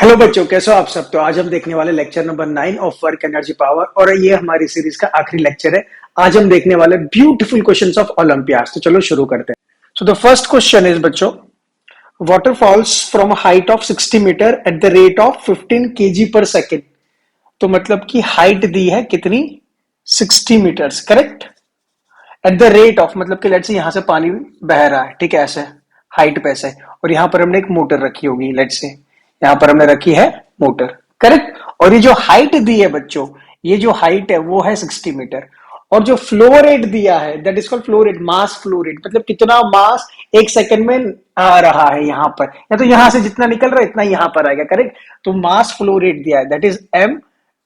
Hello बच्चों, कैसे हो आप सब। तो आज हम देखने वाले lecture number 9 of work energy power और ये हमारी सीरीज का आखिरी लेक्चर है। आज हम देखने वाले ब्यूटीफुल क्वेश्चंस ऑफ ओलंपियाड्स। तो चलो शुरू करते हैं। So the first question is बच्चों, water falls from height of 60 metre at the rate of 15 KG पर सेकेंड। तो मतलब की हाइट दी है कितनी, 60 metres, correct. At the rate of मतलब कि लेट्स से यहां से पानी बह रहा है, ठीक है, ऐसे हाइट पे से, और यहां पर हमने एक मोटर रखी होगी, लेट्स से यहां पर हमने रखी है मोटर, करेक्ट। और ये जो हाइट दी है बच्चों, ये जो हाइट है वो है 60 मीटर। और जो फ्लो रेट दिया है that is called flow rate, mass flow rate, मतलब कितना मास एक सेकंड में आ रहा है यहां पर, या तो यहां से जितना निकल रहा है इतना यहां पर आएगा, करेक्ट। तो मास फ्लो रेट दिया है दैट इज एम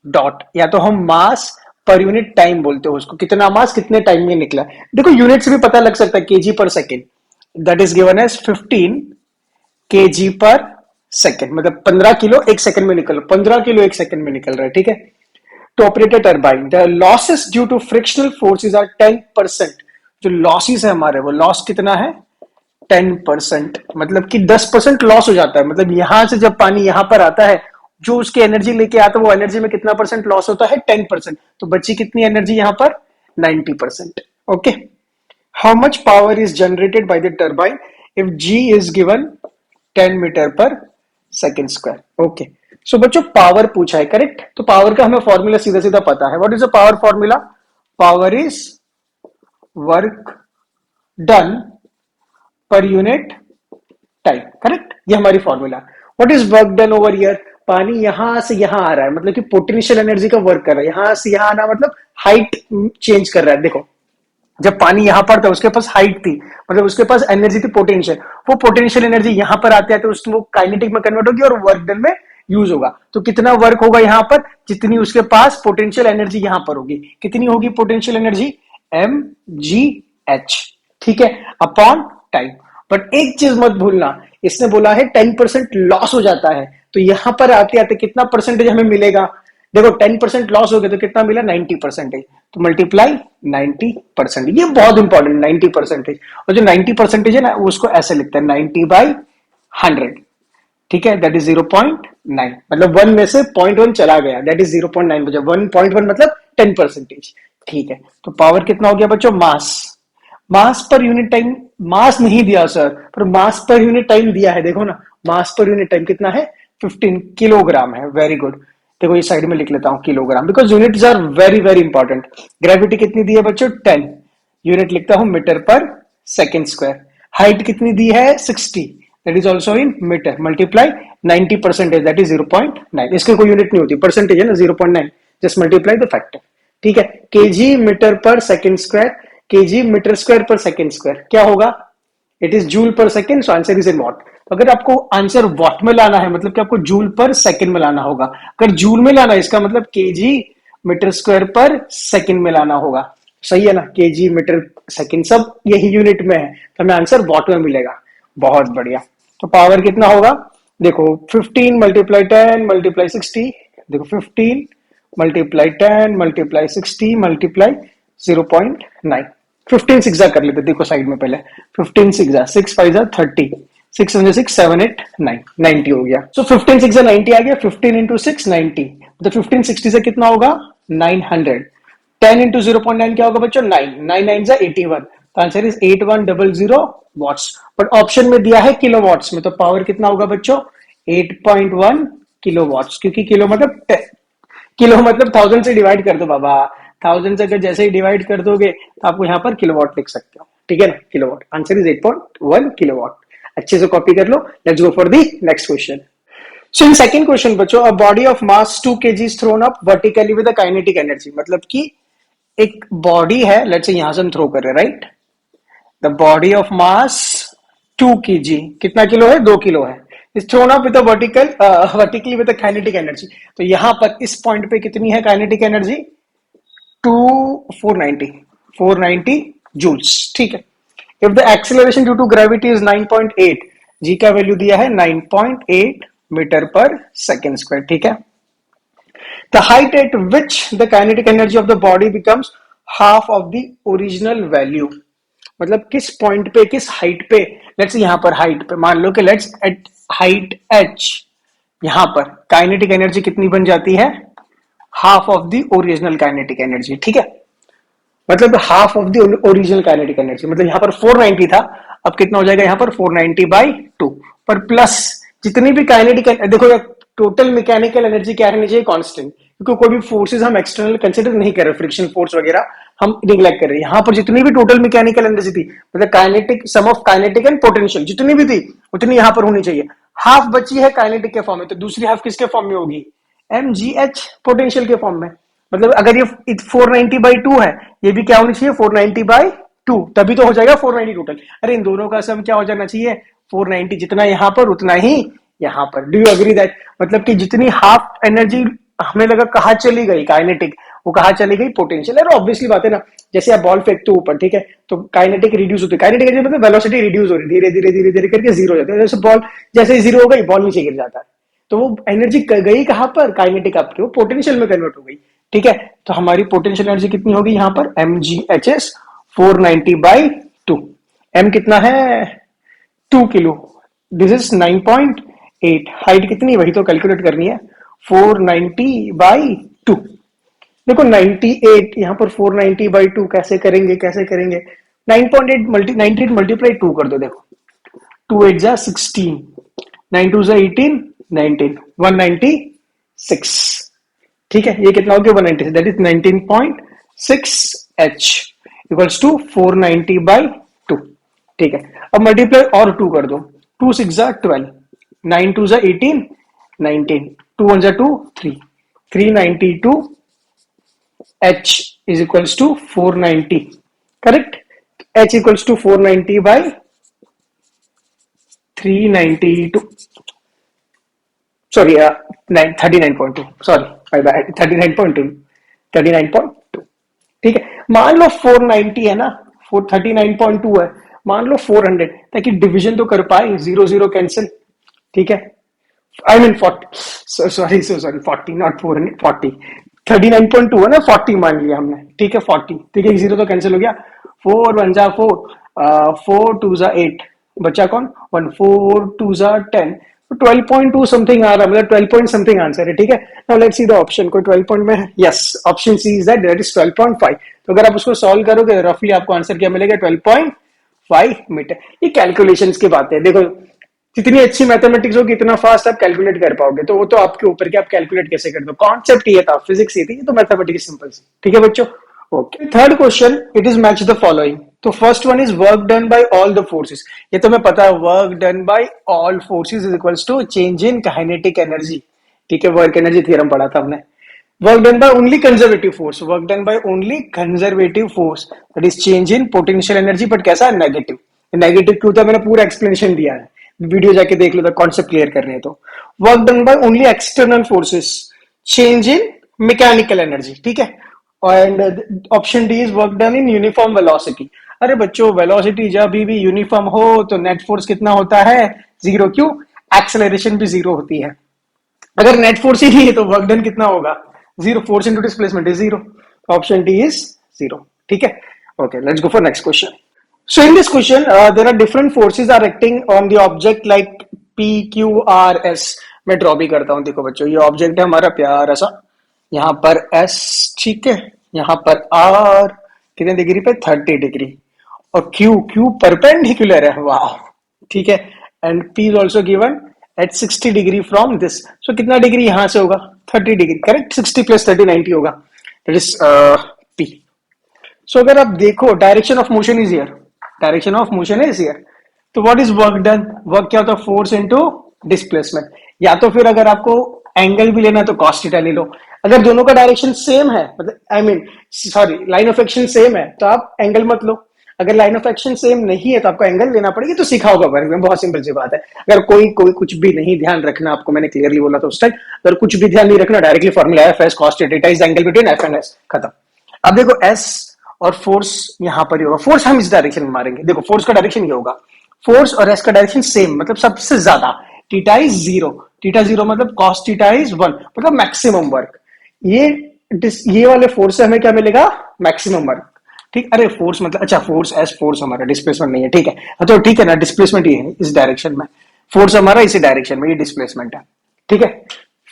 डॉट, या तो हम मास पर यूनिट टाइम बोलते हो उसको, कितना मास कितने टाइम में निकला। देखो यूनिट से भी पता लग सकता है, केजी पर second, that is given as 15 KG पर सेकेंड, मतलब 15 किलो एक सेकंड में निकल, 15 किलो एक सेकंड में निकल रहा है, ठीक है। To operate a turbine the losses due to frictional forces are 10%। जो लॉसेस है हमारे, वो लॉस कितना है, 10%, मतलब कि 10% लॉस हो जाता है। मतलब यहां से जब पानी यहां पर आता है, जो उसकी एनर्जी लेके आता है वो एनर्जी में कितना परसेंट लॉस होता है, 10%। तो बची कितनी एनर्जी यहां पर, 90%। Okay, how much power is generated by the turbine if G is given 10 metre per second square. Okay, so बच्चों पावर पूछा है, करेक्ट। तो पावर का हमें फॉर्मूला सीधा सीधा पता है। What is the power formula, power is work done per unit time, correct. ये हमारी formula. What is work done over here, पानी यहां से यहां आ रहा है, मतलब कि पोटेंशियल एनर्जी का वर्क कर रहा है, यहां से यहां आना मतलब हाइट चेंज कर रहा है। देखो जब पानी यहां पर था उसके पास हाइट थी, मतलब उसके पास एनर्जी थी पोटेंशियल, वो पोटेंशियल एनर्जी यहां पर आते आते उसको वो काइनेटिक में कन्वर्ट होगी और वर्क डन में यूज होगा। तो कितना वर्क होगा यहां पर, जितनी उसके पास पोटेंशियल एनर्जी यहां पर होगी, कितनी होगी potential energy, M G H, ठीक है, अपॉन टाइम। बट एक चीज मत भूलना, इसने बोला है 10% लॉस हो जाता है, तो यहां पर आते आते कितना परसेंटेज हमें मिलेगा। देखो 10% लॉस हो गया तो कितना मिला, 90%। तो मल्टीप्लाई 90%, ये बहुत इंपॉर्टेंट 90%। और जो 90% है ना, उसको ऐसे लिखते हैं 90/100, ठीक है, दैट इज 0.9, मतलब 1 में से 0.1 चला गया, दैट इज 0.9 बचा, 1.1 मतलब 10%, ठीक है। तो पावर कितना हो गया बच्चों, मास, मास पर यूनिट टाइम, मास नहीं दिया सर, पर मास पर यूनिट टाइम दिया है। देखो ना, मास पर यूनिट टाइम कितना है, 15 किलोग्राम है। वेरी गुड, देखो ये साइड में लिख लेता हूं kilogram, because units are very very important. Gravity कितनी दी है बच्चों, 10, यूनिट लिखता हूं metre per second square. Height कितनी दी है, 60, that is also in metre, multiply 90%, that is 0.9। इसके कोई यूनिट नहीं होती, परसेंटेज है ना 0.9, जस्ट मल्टीप्लाई द फैक्टर, ठीक है। KG metre per second square, KG metre square per second square क्या होगा, it is joule per second, so answer is in watt. तो अगर आपको आंसर वॉट में लाना है, मतलब कि आपको जूल पर सेकेंड में लाना होगा। अगर जूल में लाना है इसका मतलब KG metre square per second में लाना होगा, सही है ना, केजी मीटर सेकेंड सब यही यूनिट में है, तो हमें आंसर वॉट में मिलेगा। बहुत बढ़िया। तो पावर कितना होगा, देखो 15 मल्टीप्लाई 10 मल्टीप्लाई 60, देखो 15 मल्टीप्लाई 10 मल्टीप्लाई 60 मल्टीप्लाई 0.9, 15 सिक्सा कर लेते, देखो साइड में पहले 15 सिक्सा, 6 5 30, 6 6 7 8 9, 90 हो गया। सो 15 6 90 आ गया, 15 इंटू 6 90, तो 15 60 से कितना होगा 900। 10 इंटू 0.9 क्या होगा बच्चों, 9, 9 9 जा 81, तो answer is 8100 watts. But option में दिया है किलो वॉट्स में, तो पावर कितना होगा बच्चों, 8.1 किलो वॉट्स, क्योंकि किलो मतलब किलो मतलब 1000 से डिवाइड कर दो बाबा, 1000 से अगर जैसे ही डिवाइड कर दोगे तो आपको यहाँ पर किलोवाट लिख सकते हो, ठीक है ना, किलोवाट। Answer is 8.1 kilowatt. अच्छे से कॉपी कर लो। Let's go for the next question. So in second question बच्चों, a body of mass 2 kg is thrown up vertically with a kinetic energy, मतलब कि एक बॉडी है, लेट्स से यहां से हम थ्रो कर रहे हैं, right. The body of mass 2 kg, कितना किलो है, 2 किलो है, is thrown up with a vertically with a kinetic energy. तो यहां पर इस पॉइंट पे कितनी है काइनेटिक एनर्जी, 490 जूल्स, ठीक है। If the acceleration due to gravity is 9.8, G का वैल्यू दिया है 9.8 मीटर पर सेकेंड स्क्वायर, ठीक है। The height eight which the kinetic energy of the body becomes half of the original value, मतलब किस point पे, किस हाइट पे, लेट्स यहां पर हाइट पे मान लो कि लेट्स एट हाइट एच, यहां पर काइनेटिक एनर्जी कितनी बन जाती है, half of the original kinetic energy, ठीक है, मतलब half of the original kinetic energy, मतलब यहां पर 490 था, अब कितना हो जाएगा यहां पर 490/2 पर प्लस जितनी भी काइनेटिक, देखो टोटल मैकेनिकल एनर्जी क्या रहनी चाहिए, कांस्टेंट, क्योंकि कोई भी फोर्सेस हम एक्सटर्नल कंसीडर नहीं कर रहे, फ्रिक्शन फोर्स वगैरह हम निग्लेक्ट कर रहे हैं, यहां पर जितनी भी टोटल मैकेनिकल एनर्जी थी, मतलब kinetic sum of kinetic and potential जितनी भी थी उतनी यहां पर होनी चाहिए, हाफ बची है काइनेटिक के फॉर्म में, तो दूसरी हाफ किसके फॉर्म में होगी, mgh पोटेंशियल के फॉर्म में, मतलब अगर ये 490/2 है, ये भी क्या होनी चाहिए 490/2, तभी तो हो जाएगा 490 टोटल, अरे इन दोनों का सम क्या हो जाना चाहिए 490, जितना यहां पर उतना ही यहां पर, डू यू एग्री दैट, मतलब कि जितनी हाफ एनर्जी हमें लगा कहां चली गई काइनेटिक, वो कहां चली गई पोटेंशियल, और ऑब्वियसली बात है ना, जैसे आप बॉल फेंकते हो ऊपर, ठीक है, तो काइनेटिक रिड्यूस होती है, काइनेटिक एनर्जी मतलब वेलोसिटी रिड्यूस हो रही है, धीरे धीरे धीरे धीरे करके जीरो हो जाता है, जैसे बॉल जैसे ही जीरो हो गई बॉल नीचे गिर जाता है, तो वो एनर्जी गई कहां पर, काइनेटिक आपकी वो पोटेंशियल में कन्वर्ट हो गई, ठीक है, तो हमारी पोटेंशियल एनर्जी कितनी होगी यहां पर, mgh 490/2, m कितना है 2 किलो, दिस इज 9.8, हाइट कितनी वही तो कैलकुलेट करनी है, 490/2, देखो 98 यहां पर 490/2 कैसे करेंगे, कैसे करेंगे, 98 मल्टीप्लाई 2 कर दो, देखो 2 8 जा 16, 9 2 जा 18, 19 196, ठीक है, ये कितना हो गया 196, that is 19.6 h equals to 490/2, ठीक है, अब मल्टीप्लाई और 2 कर दो, 2 6 जा 12, 9 2 जा 18, 19, 2 1 जा 2 3, 392 h is equals to 490, correct, h equals to 490/392, sorry 39.2, sorry my bad, 39.2, 39.2, ठीक है, मान लो 490 है ना, 439.2 है, मान लो 400, ताकि डिवीजन तो कर पाए, 0 0 कैंसिल, ठीक है, I mean 40, so sorry 40 not 400, 40, 39.2 है ना, 40 मान लिया हमने, ठीक है 40, ठीक है, जीरो तो कैंसिल हो गया, 4 1 जा 4, 4 2 जा 8, बचा कौन 1, 4 2 जा 10, तो 12.2 समथिंग आ रहा है, मतलब 12 पॉइंट समथिंग आंसर है, ठीक है, now let's see the option, कोई 12 पॉइंट में है, yes option C is that is 12.5, तो अगर आप उसको सॉल्व करोगे रफली आपको आंसर क्या मिलेगा 12.5 मीटर, ये कैलकुलेशंस की बात है, देखो जितनी अच्छी मैथमेटिक्स होगी इतना फास्ट आप कैलकुलेट कर पाओगे, तो वो तो आपके ऊपर कि आप कैलकुलेट कैसे कर दो, कॉन्सेप्ट ये था, फिजिक्स ये थी, तो मैथमेटिक्स सिंपल सी, ठीक है बच्चों, okay, third question, it is match the following, तो first one is work done by all the forces, ये तो मैं पता है, work done by all forces is equals to change in kinetic energy, ठीक है, वर्क एनर्जी थ्योरम पढ़ा था हमने, work done by only conservative force, work done by only conservative force, that is change in potential energy, but कैसा है negative, negative क्यों था मैंने पूरा एक्सप्लेनेशन दिया है, वीडियो जाके देख लो, तो कॉन्सेप्ट क्लियर कर रहे हैं, तो work done by only external forces, change in mechanical energy, ठीक है, and option D is work done in uniform velocity, अरे बच्चों वेलोसिटी जब भी यूनिफॉर्म हो तो नेट फोर्स कितना होता है 0, क्यों, एक्सेलरेशन भी 0 होती है, अगर नेट फोर्स ही नहीं है तो वर्क डन कितना होगा 0, force into displacement is 0, option D is 0, ठीक है, okay, let's go for next question. So in this question, there are different forces are acting on the object like P, Q, R, S. मैं draw भी करता हूं, देखो बच्चों ये object है हमारा प्यारा सा, यहाँ पर S, ठीक है, यहाँ पर R कितने डिग्री पे 30 डिग्री, और Q परपेंडिकुलर है, वाह, ठीक है, and P is also given at 60 degree from this, so कितना डिग्री यहां से होगा 30 डिग्री, करेक्ट, 60 + 30 90 होगा, दैट इज P. सो अगर आप देखो direction of motion is here, direction of motion is here, तो what is work done, work क्या होता है फोर्स इनटू डिस्प्लेसमेंट, या तो फिर अगर आपको एंगल भी लेना है तो cos थीटा ले लो, अगर दोनों का डायरेक्शन सेम है, मतलब I mean sorry line of action same है तो आप एंगल मत लो, अगर लाइन ऑफ एक्शन सेम नहीं है तो आपको एंगल लेना पड़ेगा, तो सीखा होगा बारे में, बहुत सिंपल सी बात है, अगर कोई कुछ भी नहीं ध्यान रखना, आपको मैंने क्लियरली बोला था उस टाइम, अगर कुछ भी ध्यान नहीं रखना डायरेक्टली फॉर्मूला है F cos theta is angle between F and S, खत्म। अब देखो S और फोर्स यहां पर ही होगा, फोर्स हम इस डायरेक्शन में मारेंगे, देखो फोर्स का डायरेक्शन ये होगा, फोर्स और एस का डायरेक्शन सेम, मतलब सबसे ज्यादा, थीटा इज 0, थीटा 0 मतलब cos थीटा इज 1, मतलब मैक्सिमम वर्क, ये वाले फोर्स से हमें क्या मिलेगा मैक्सिमम वर्क, ठीक, अरे फोर्स मतलब अच्छा फोर्स एस फोर्स हमारा डिस्प्लेसमेंट नहीं है, ठीक है, तो ठीक है ना, डिस्प्लेसमेंट ये है इस डायरेक्शन में, फोर्स हमारा इसी डायरेक्शन में, ये डिस्प्लेसमेंट है, ठीक है,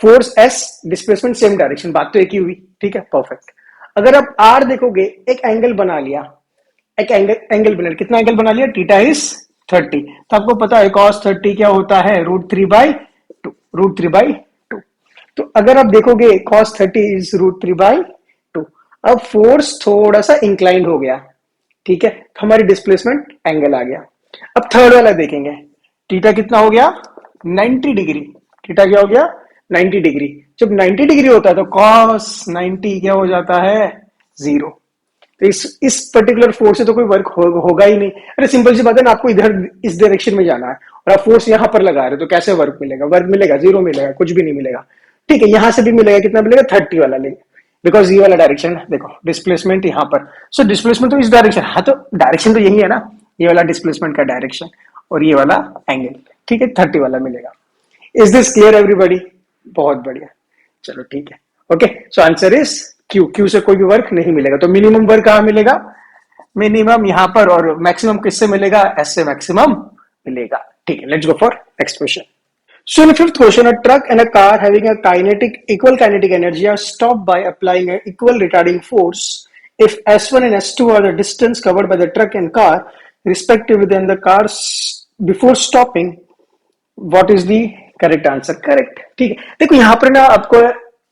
force S, displacement same direction, बात तो एक ही हुई, ठीक है, परफेक्ट। अगर आप आर देखोगे, एक एंगल बना लिया, एक एंगल बना लिया, कितना एंगल बना लिया, थीटा इज 30, तो आपको पता है cos 30 क्या होता है, √3/2, √3/2। तो अगर आप देखोगे cos 30 इज √3/2, अब फोर्स थोड़ा सा इंक्लाइंड हो गया, ठीक है, तो हमारी डिस्प्लेसमेंट एंगल आ गया। अब थर्ड वाला देखेंगे, थीटा कितना हो गया, 90 डिग्री, थीटा क्या हो गया, 90 डिग्री। जब 90 डिग्री होता है तो cos 90 क्या हो जाता है, 0। तो इस पर्टिकुलर फोर्स से तो कोई वर्क होगा ही नहीं। अरे सिंपल सी बात है ना, आपको इधर इस डायरेक्शन में जाना है और आप फोर्स यहां पर लगा रहे हो, तो कैसे वर्क मिलेगा, वर्क मिलेगा, 0 मिलेगा, कुछ भी नहीं मिलेगा। ठीक है, यहां से भी मिलेगा, कितना मिलेगा, 30 वाला लेंगे, बिकॉज ये वाला डायरेक्शन है, देखो डिस्प्लेसमेंट यहां पर, सो डिस्प्लेसमेंट तो इस डायरेक्शन, हाँ तो डायरेक्शन तो यही है ना, ये वाला डिस्प्लेसमेंट का डायरेक्शन और ये वाला एंगल, ठीक है, 30 वाला मिलेगा। Is this clear everybody? बहुत बढ़िया, चलो ठीक है, okay. So answer is Q, Q से कोई भी वर्क नहीं मिलेगा, तो मिनिमम वर्क कहां मिलेगा, मिनिमम यहां पर, और मैक्सिमम किससे मिलेगा, एस से मैक्सिमम मिलेगा। ठीक है, let's go for next question. So in the fifth question, a truck and a car having a equal kinetic energy are stopped by applying an equal retarding force. If S1 and S2 are the distance covered by the truck and car, respectively, then the cars before stopping, what is the correct answer? Correct. ठीक है, देखो यहाँ पर ना आपको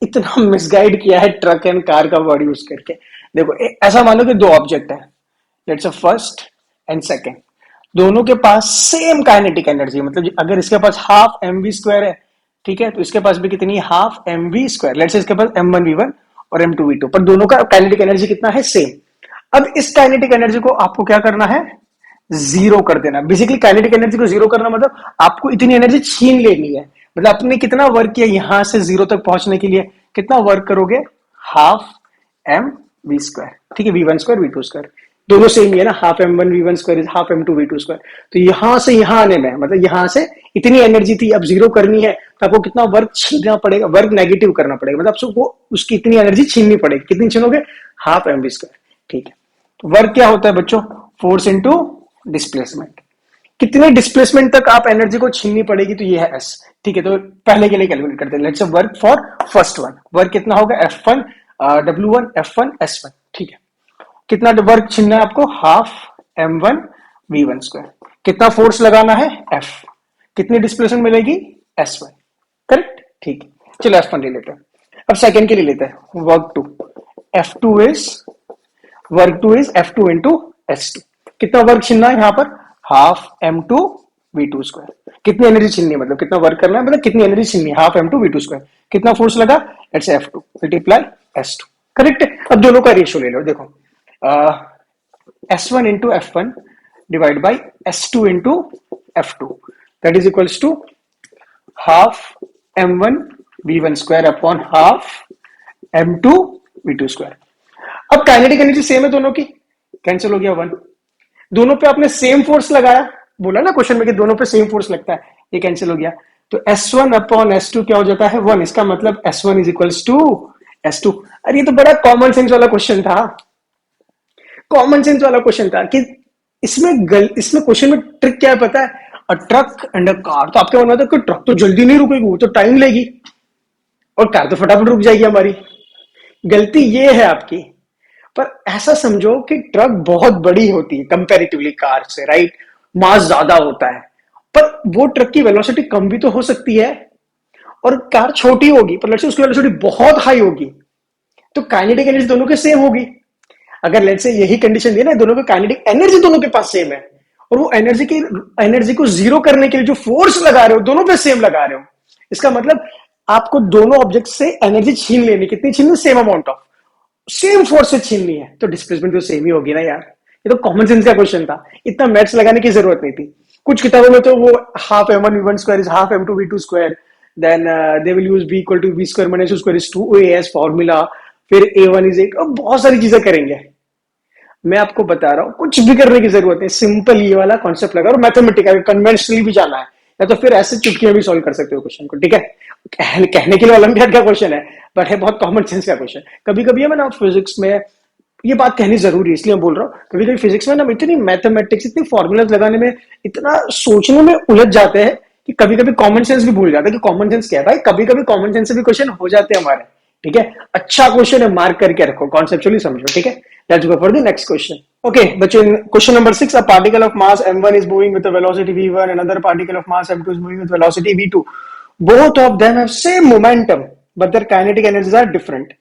इतना misguide किया है ट्रक एंड कार का वर्ड यूज करके। देखो ऐसा मान लो कि दो ऑब्जेक्ट है, let's say first and second, दोनों के पास सेम काइनेटिक एनर्जी, मतलब अगर इसके पास हाफ mv² है, ठीक है, तो इसके पास भी कितनी, हाफ mv², लेट्स से इसके पास m1v1 और m2v2, पर दोनों का काइनेटिक एनर्जी कितना है, सेम। अब इस काइनेटिक एनर्जी को आपको क्या करना है, जीरो कर देना। बेसिकली काइनेटिक एनर्जी को जीरो करना मतलब आपको इतनी एनर्जी छीन लेनी है, मतलब आपने कितना वर्क किया यहां से जीरो तक पहुंचने के लिए, कितना वर्क करोगे, हाफ mv², ठीक है, v1² v2², दोनों सेम ही है ना, half m1v1² is half m2v2²। तो यहां से यहां आने में, मतलब यहां से इतनी एनर्जी थी, अब जीरो करनी है तो आपको कितना वर्क छीनना पड़ेगा, वर्क नेगेटिव करना पड़ेगा, मतलब आपको उसकी इतनी एनर्जी छीननी पड़ेगी, कितनी छीनोगे, हाफ mv²। ठीक है, तो वर्क क्या होता है बच्चों, फोर्स इंटू डिस्प्लेसमेंट, कितने डिस्प्लेसमेंट तक आप एनर्जी को छीननी पड़ेगी, तो ये है एस। ठीक है, तो पहले के लिए कैलकुलेट करते हैं, let's say work for first one, work कितना होगा, F1 W1 F1 S1, ठीक है, कितना वर्क छीनना है आपको, हाफ m1v1², कितना फोर्स लगाना है, F, कितनी डिस्प्लेसमेंट मिलेगी, S1, करेक्ट। ठीक है, चलो F1 ले लेते हैं, अब सेकंड के लिए लेते हैं, work 2, work 2 is F2 into S2, कितना वर्क छीनना है यहाँ पर, हाफ m2v2², कितनी एनर्जी छीननी है, मतलब कितना वर्क करना है, मतलब कितनी एनर्जी छीननी है, हाफ m2v2², कितना फोर्स लगा, let's say F2 multiply S2, correct. अब दोनों का रेशियो ले लो, देखो S1 into F1 divide by S2 into F2, that is equals to half m1v1² upon half m2v2²। अब काइनेटिक एनर्जी सेम है दोनों की, कैंसिल हो गया 1, दोनों पे आपने सेम फोर्स लगाया, बोला ना क्वेश्चन में कि दोनों पे सेम फोर्स लगता है, ये कैंसिल हो गया, तो S1 अपॉन S2 क्या हो जाता है, 1, इसका मतलब S1 is equals to S2। अरे ये तो बड़ा कॉमन सेंस वाला क्वेश्चन था, कॉमन सेंस वाला क्वेश्चन था कि इसमें क्वेश्चन में ट्रिक क्या है पता है, अ ट्रक एंड अ कार, तो आपके मन में था कि ट्रक तो जल्दी नहीं रुकेगी, वो तो टाइम लेगी, और कार तो फटाफट रुक जाएगी हमारी। गलती ये है आपकी, पर ऐसा समझो कि ट्रक बहुत बड़ी होती है कंपैरेटिवली कार से, राइट, मास ज्यादा होता है, पर वो ट्रक की वेलोसिटी कम भी तो हो सकती है, और कार छोटी होगी पर लेट्स से उसकी वेलोसिटी बहुत हाई होगी, तो काइनेटिक एनर्जी दोनों के सेम होगी। अगर लेट्स से यही कंडीशन दी ना, दोनों के काइनेटिक एनर्जी दोनों के पास सेम है, और वो एनर्जी को जीरो करने के लिए जो फोर्स लगा रहे हो दोनों पे सेम लगा रहे हो, इसका मतलब आपको दोनों ऑब्जेक्ट से एनर्जी छीन लेनी, कितनी छीननी, same amount of, same force से छीननी है, तो डिस्प्लेसमेंट तो सेम ही होगी ना यार। ये तो कॉमन सेंस का क्वेश्चन था, इतना मैथ्स लगाने की जरूरत नहीं थी। कुछ किताबों में तो वो half m1v1² is half m2v2², then they will use b equal to v² minus u² is 2as formula, फिर a1 इज 8, और बहुत सारी चीजें करेंगे। मैं आपको बता रहा हूं कुछ भी करने की जरूरत नहीं, सिंपल ये वाला कॉन्सेप्ट लगा, और मैथमेटिकल कन्वेंशनली भी जाना है, या तो फिर ऐसे चुटकी में भी सॉल्व कर सकते हो क्वेश्चन को, ठीक है। कहने के लिए ओलंपियाड का क्वेश्चन है, बट है बहुत कॉमन सेंस का क्वेश्चन। कभी कभी है ना फिजिक्स में, ये बात कहनी जरूरी है इसलिए मैं बोल रहा हूँ, कभी कभी फिजिक्स में ना इतनी मैथमेटिक्स, इतनी फॉर्मूलाज लगाने में, इतना सोचने में उलझ जाते हैं कि कभी कभी कॉमन सेंस भी भूल जाता है कि कॉमन सेंस क्या है भाई, कभी कभी कॉमन सेंस से भी क्वेश्चन हो जाते हैं हमारे, ठीक है। अच्छा क्वेश्चन है, मार्क करके रखो, कॉन्सेप्चुअली समझो, ठीक है। Let's go for the next question. Okay बच्चों, question number 6, a particle of mass m1 is moving with a velocity v1 and another particle of mass m2 is moving with velocity v2. Both of them have same momentum but their kinetic energies are different.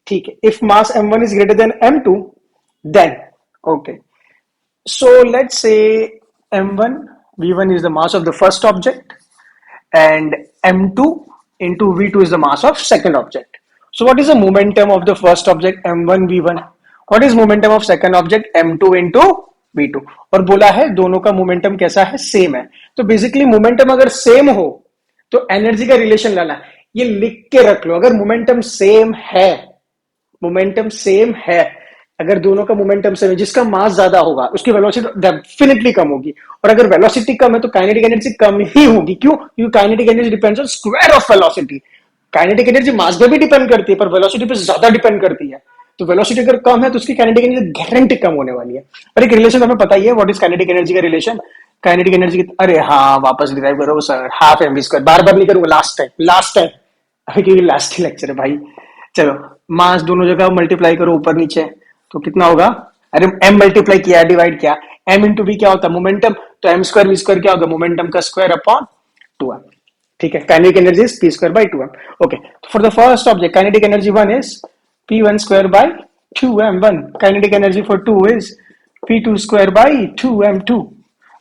ठीक है, if mass m1 is greater than m2, then okay, so let's say m1 v1 is the mass of the first object and m2 into v2 is the mass of second object. So what is the momentum of the first object m1 v1? What is momentum of second object m2 into v2? और बोला है दोनों का momentum कैसा है, same है। तो basically momentum अगर सेम हो तो एनर्जी का रिलेशन लाना, ये लिख के रख लो। अगर मोमेंटम सेम है, मोमेंटम सेम है, अगर दोनों का मोमेंटम सेम है, जिसका मास ज्यादा होगा उसकी वेलोसिटी डेफिनेटली कम होगी, और अगर वेलोसिटी कम है तो काइनेटिक एनर्जी कम ही होगी। क्यों? क्योंकि kinetic energy depends on square of velocity. Kinetic energy मास पे भी डिपेंड करती है पर वेलोसिटी पे ज्यादा डिपेंड करती है। तो वेलोसिटी अगर कम है तो उसकी काइनेटिक एनर्जी गारंटी कम होने वाली है। और एक रिलेशन हमें पता ही है, व्हाट इज काइनेटिक एनर्जी का रिलेशन। काइनेटिक एनर्जी, अरे हाँ वापस डिराइव करो sir, half M V square, बार बार नहीं करूंगा, लास्ट टाइम क्योंकि लास्ट लेक्चर है भाई। चलो, मास दोनों जगह मल्टीप्लाई करो ऊपर नीचे, तो कितना होगा, अरे m मल्टीप्लाई किया, डिवाइड किया, m इंटू v क्या होता है, मोमेंटम, तो m स्क्वायर v स्क्वायर क्या होगा, मोमेंटम का स्क्वायर अपॉन 2m, ठीक है। Kinetic energy is p square by 2m। Okay, for the first object kinetic energy 1 is p1 square by 2m 1, kinetic energy for 2 is p2 square by 2m 2।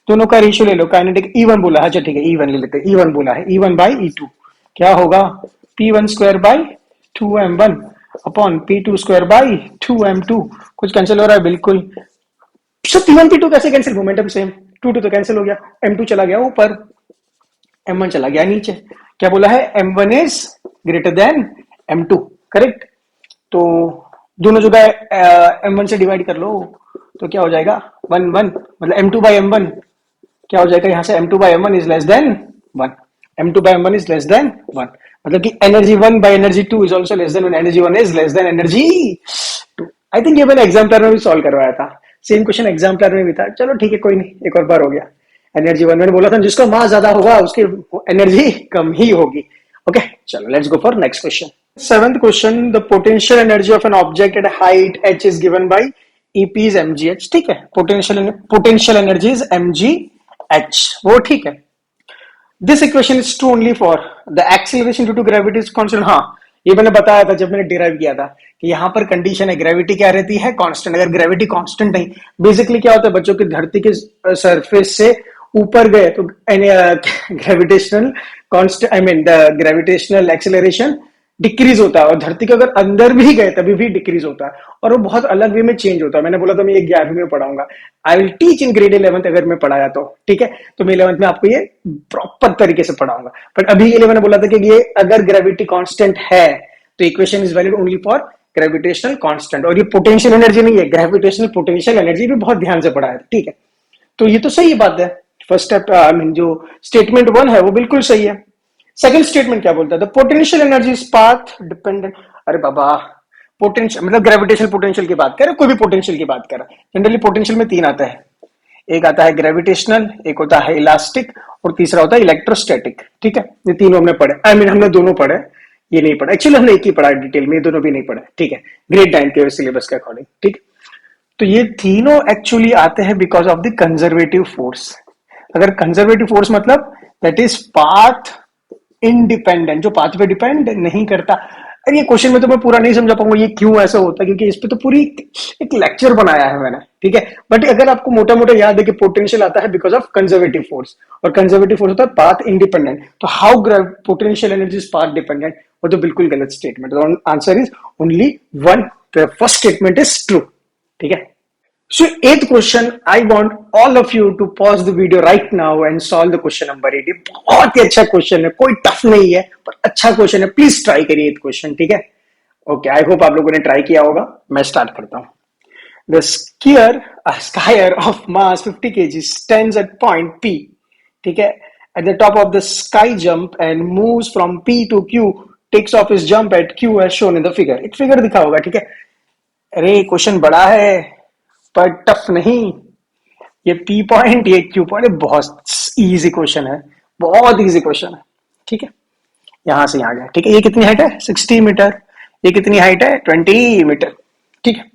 दोनों का ratio ले लो, kinetic E1 बोला है, अच्छा ठीक है E1 ले लेते हैं, E1 बोला है, E1 बाय E2 क्या होगा, p1 square by 2m1 upon p2 square by 2m2। कुछ कैंसिल हो रहा है बिल्कुल, so p1 p2 कैसे कैंसिल, मोमेंटम सेम, 2 तो कैंसिल हो गया, m2 चला गया ऊपर, m1 चला गया नीचे। क्या बोला है, m1 is greater than m2, correct. तो दोनों जगह m1 से डिवाइड कर लो तो क्या हो जाएगा 1 1, मतलब m2 बाय m1 क्या हो जाएगा, यहां से m2 by m1 is less than 1, m2 by m1 is less than 1, मतलब कि energy 1 by energy 2 is also less than 1, energy 1 is less than energy 2। I think ये मैंने एग्जाम प्लान में भी सॉल्व करवाया था, सेम क्वेश्चन एग्जाम प्लान में भी था। चलो ठीक है, कोई नहीं, एक और बार हो गया। एनर्जी 1 मैंने बोला था जिसका मास ज्यादा होगा उसकी एनर्जी कम ही होगी। ओके चलो, let's go for next question. Seventh question, the potential energy of an object at height h is given by EP is mgh, ठीक है। पोटेंशियल एनर्जी इज mgh, वो ठीक है। This equation is true only for the acceleration due to gravity is constant. हाँ, ये मैंने बताया था जब मैंने डिराइव किया था कि यहाँ पर कंडीशन है, ग्रेविटी क्या रहती है, कांस्टेंट। अगर ग्रेविटी कांस्टेंट नहीं, बेसिकली क्या होता है बच्चों की, धरती के सरफेस से ऊपर गए तो gravitational constant, I mean the gravitational acceleration decrease होता है, और धरती के अगर अंदर भी गए तभी भी डिक्रीज होता है, और वो बहुत अलग वे में चेंज होता है। मैंने बोला था मैं ये 11वीं में पढ़ाऊंगा, I will teach in grade 11th अगर मैं पढ़ाया तो, ठीक है। तो मैं 11th में आपको ये प्रॉपर तरीके से पढ़ाऊंगा, बट अभी के लिए मैंने बोला था कि ये अगर ग्रेविटी कांस्टेंट है तो equation is valid only for gravitational constant, और ये पोटेंशियल एनर्जी नहीं है, ग्रेविटेशनल पोटेंशियल एनर्जी भी बहुत ध्यान से पढ़ाया, ठीक है। तो ये तो सही बात है, फर्स्ट स्टेप आई मीन जो स्टेटमेंट 1 है वो बिल्कुल सही है। सेकंड स्टेटमेंट क्या बोलता है, the potential energy is path dependent. अरे बाबा, पोटेंशियल मतलब ग्रेविटेशनल पोटेंशियल की बात कर रहे, कोई भी पोटेंशियल की बात कर रहा है। जनरली पोटेंशियल में 3 आता है, एक आता है ग्रेविटेशनल, एक होता है इलास्टिक, और तीसरा होता है इलेक्ट्रोस्टैटिक, ठीक है। ये तीनों हमने पढ़े, आई मीन हमने दोनों पढ़े, ये नहीं पढ़ा, एक्चुअली हमने एक ही पढ़ा डिटेल में, ये दोनों भी नहीं पढ़े, ठीक है, ग्रेड 9 के सिलेबस के अकॉर्डिंग, ठीक। तो ये तीनों एक्चुअली आते हैं because of the conservative force. अगर कंजर्वेटिव फोर्स मतलब दैट इज पाथ इंडिपेंडेंट, जो पाथ पे डिपेंड नहीं करता। अरे ये क्वेश्चन में तो मैं पूरा नहीं समझा पाऊंगा ये क्यों ऐसा होता है, क्योंकि इस पे तो पूरी एक लेक्चर बनाया है मैंने, ठीक है। बट अगर आपको मोटा मोटा याद है कि पोटेंशियल आता है बिकॉज ऑफ कंजर्वेटिव फोर्स, और कंजर्वेटिव फोर्स होता है पाथ इंडिपेंडेंट। तो how potential energy is path dependent, वो तो बिल्कुल गलत statement. Answer is only 1, first statement is true, ठीक है। So eighth question, I want all of you to pause the video right now and solve the question number 8। ये बहुत ही अच्छा question है, कोई टफ नहीं है पर अच्छा क्वेश्चन है, प्लीज ट्राई करिए क्वेश्चन, ठीक है। ओके, आई होप आप लोगों ने ट्राई किया होगा। मैं स्टार्ट करता हूं। The square of mass 50 kg stands at point P, ठीक है, at the top of the sky jump and moves from P to Q, takes off his jump at Q as shown in the figure। एक figure दिखा होगा, ठीक है। अरे question बड़ा है पर टफ नहीं, ये P पॉइंट ये Q पॉइंट बहुत इजी क्वेश्चन है, बहुत इजी क्वेश्चन है, ठीक है। यहां से यहां गया, ठीक है। ये कितनी हाइट है? 60 मीटर। ये कितनी हाइट है? 20 मीटर, ठीक है।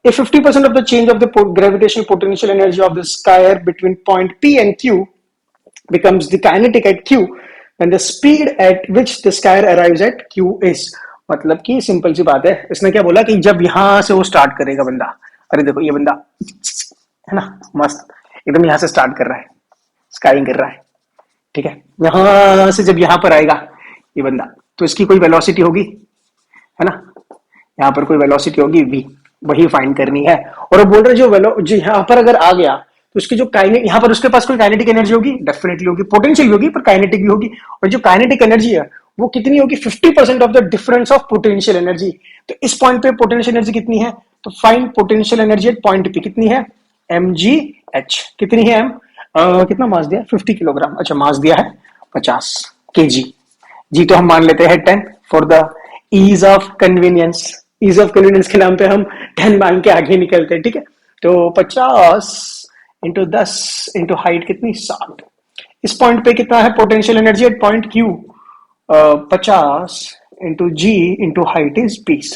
If 50% of the change of the gravitational potential energy of the square between point P and Q becomes the kinetic at Q, then the speed at which the square arrives at Q is. मतलब कि simple सी बात है, इसने क्या बोला कि जब यहां से वो स्टार्ट करेगा बंदा, अरे देखो ये बंदा है ना, मस्त एकदम यहां से स्टार्ट कर रहा है, स्काइंग कर रहा है, ठीक है। यहां से जब यहां पर आएगा ये बंदा, तो इसकी कोई वेलोसिटी होगी, है ना, यहाँ पर कोई वेलोसिटी होगी v, वही फाइंड करनी है। और वो बोल रहे जो यहाँ पर अगर आ गया तो उसकी जो काइनेटिक, यहाँ पर उसके पास कोई काइनेटिक एनर्जी होगी, डेफिनेटली होगी, पोटेंशियल होगी पर काइनेटिक भी होगी। और जो काइनेटिक एनर्जी है वो कितनी होगी? 50% of the difference of potential energy. तो इस पॉइंट पे पोटेंशियल एनर्जी कितनी है? तो find potential energy at point P. कितनी है? mgh। कितनी है? कितना मास दिया? 50 किलोग्राम। अच्छा, मास दिया है 50 kg। जी तो हम मान लेते हैं 10 for the ease of convenience. Ease of convenience के नाम पे हम 10 मान के आगे निकलते हैं, ठीक है। तो 50 इंटू 10 इंटू हाइट कितनी? 60। इस पॉइंट पे कितना है potential energy at point Q? 50 into G into height is 20।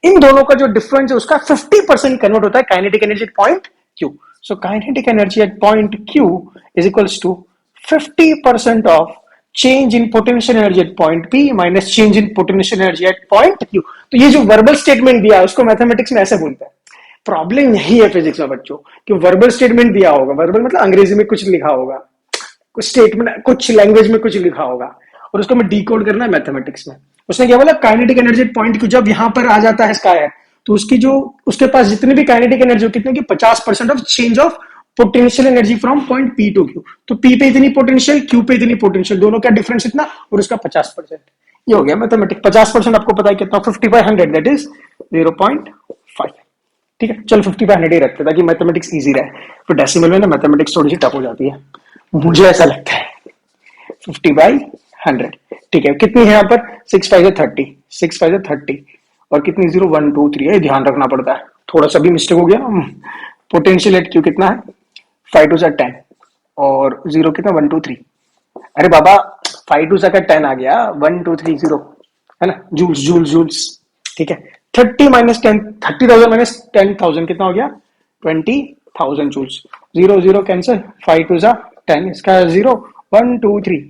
इन दोनों का जो डिफरेंस है उसका 50% कन्वर्ट होता है kinetic energy at point Q. So kinetic energy at point Q is equals to 50% of change in potential energy at point P minus change in potential energy at point Q। तो ये जो verbal statement दिया है उसको mathematics में ऐसे बोलते हैं। प्रॉब्लम यही है फिजिक्स में बच्चों कि वर्बल स्टेटमेंट दिया होगा, वर्बल मतलब अंग्रेजी में कुछ लिखा होगा, कुछ स्टेटमेंट कुछ लैंग्वेज में कुछ लिखा होगा और उसको हमें डिकोड करना है मैथमेटिक्स में। उसने क्या बोला? Kinetic energy at point Q जब यहां पर आ जाता है स्कायर, तो उसकी जो उसके पास जितनी भी काइनेटिक एनर्जी हो कितने की? 50% of change of potential energy from point P to Q. तो पी पे इतनी पोटेंशियल, क्यू पे इतनी पोटेंशियल, दोनों का डिफरेंस इतना और उसका 50%। ये हो गया मैथमेटिक्स। 50% आपको पता है कितना? 5500, दैट इज 0.5। ठीक है, चल 5500 ही रखते ताकि मैथमेटिक्स इजी रहे। फिर डेसिमल में ना मैथमेटिक्स थोड़ी सी टफ हो जाती है, मुझे ऐसा लगता है। 50/100, ठीक है। कितनी है यहाँ पर? 6 5 30, 6 5 30 और कितनी? 0 1 2 3 है, ध्यान रखना पड़ता है, थोड़ा सा भी मिस्टेक हो गया। पोटेंशियल एट क्यू कितना है? 5 2 10 और 0 कितना? 1 2 3। अरे बाबा 5 2 का 10 आ गया, 1 2 3 0 है ना, जूल्स जूल्स जूल्स, ठीक है। 30 माइनस 10, 30,000 माइनस 10,000 कितना हो गया? 20,000 जूल्स। 0 0 कैंसिल, 5 2 10, इसका 0 1 2 3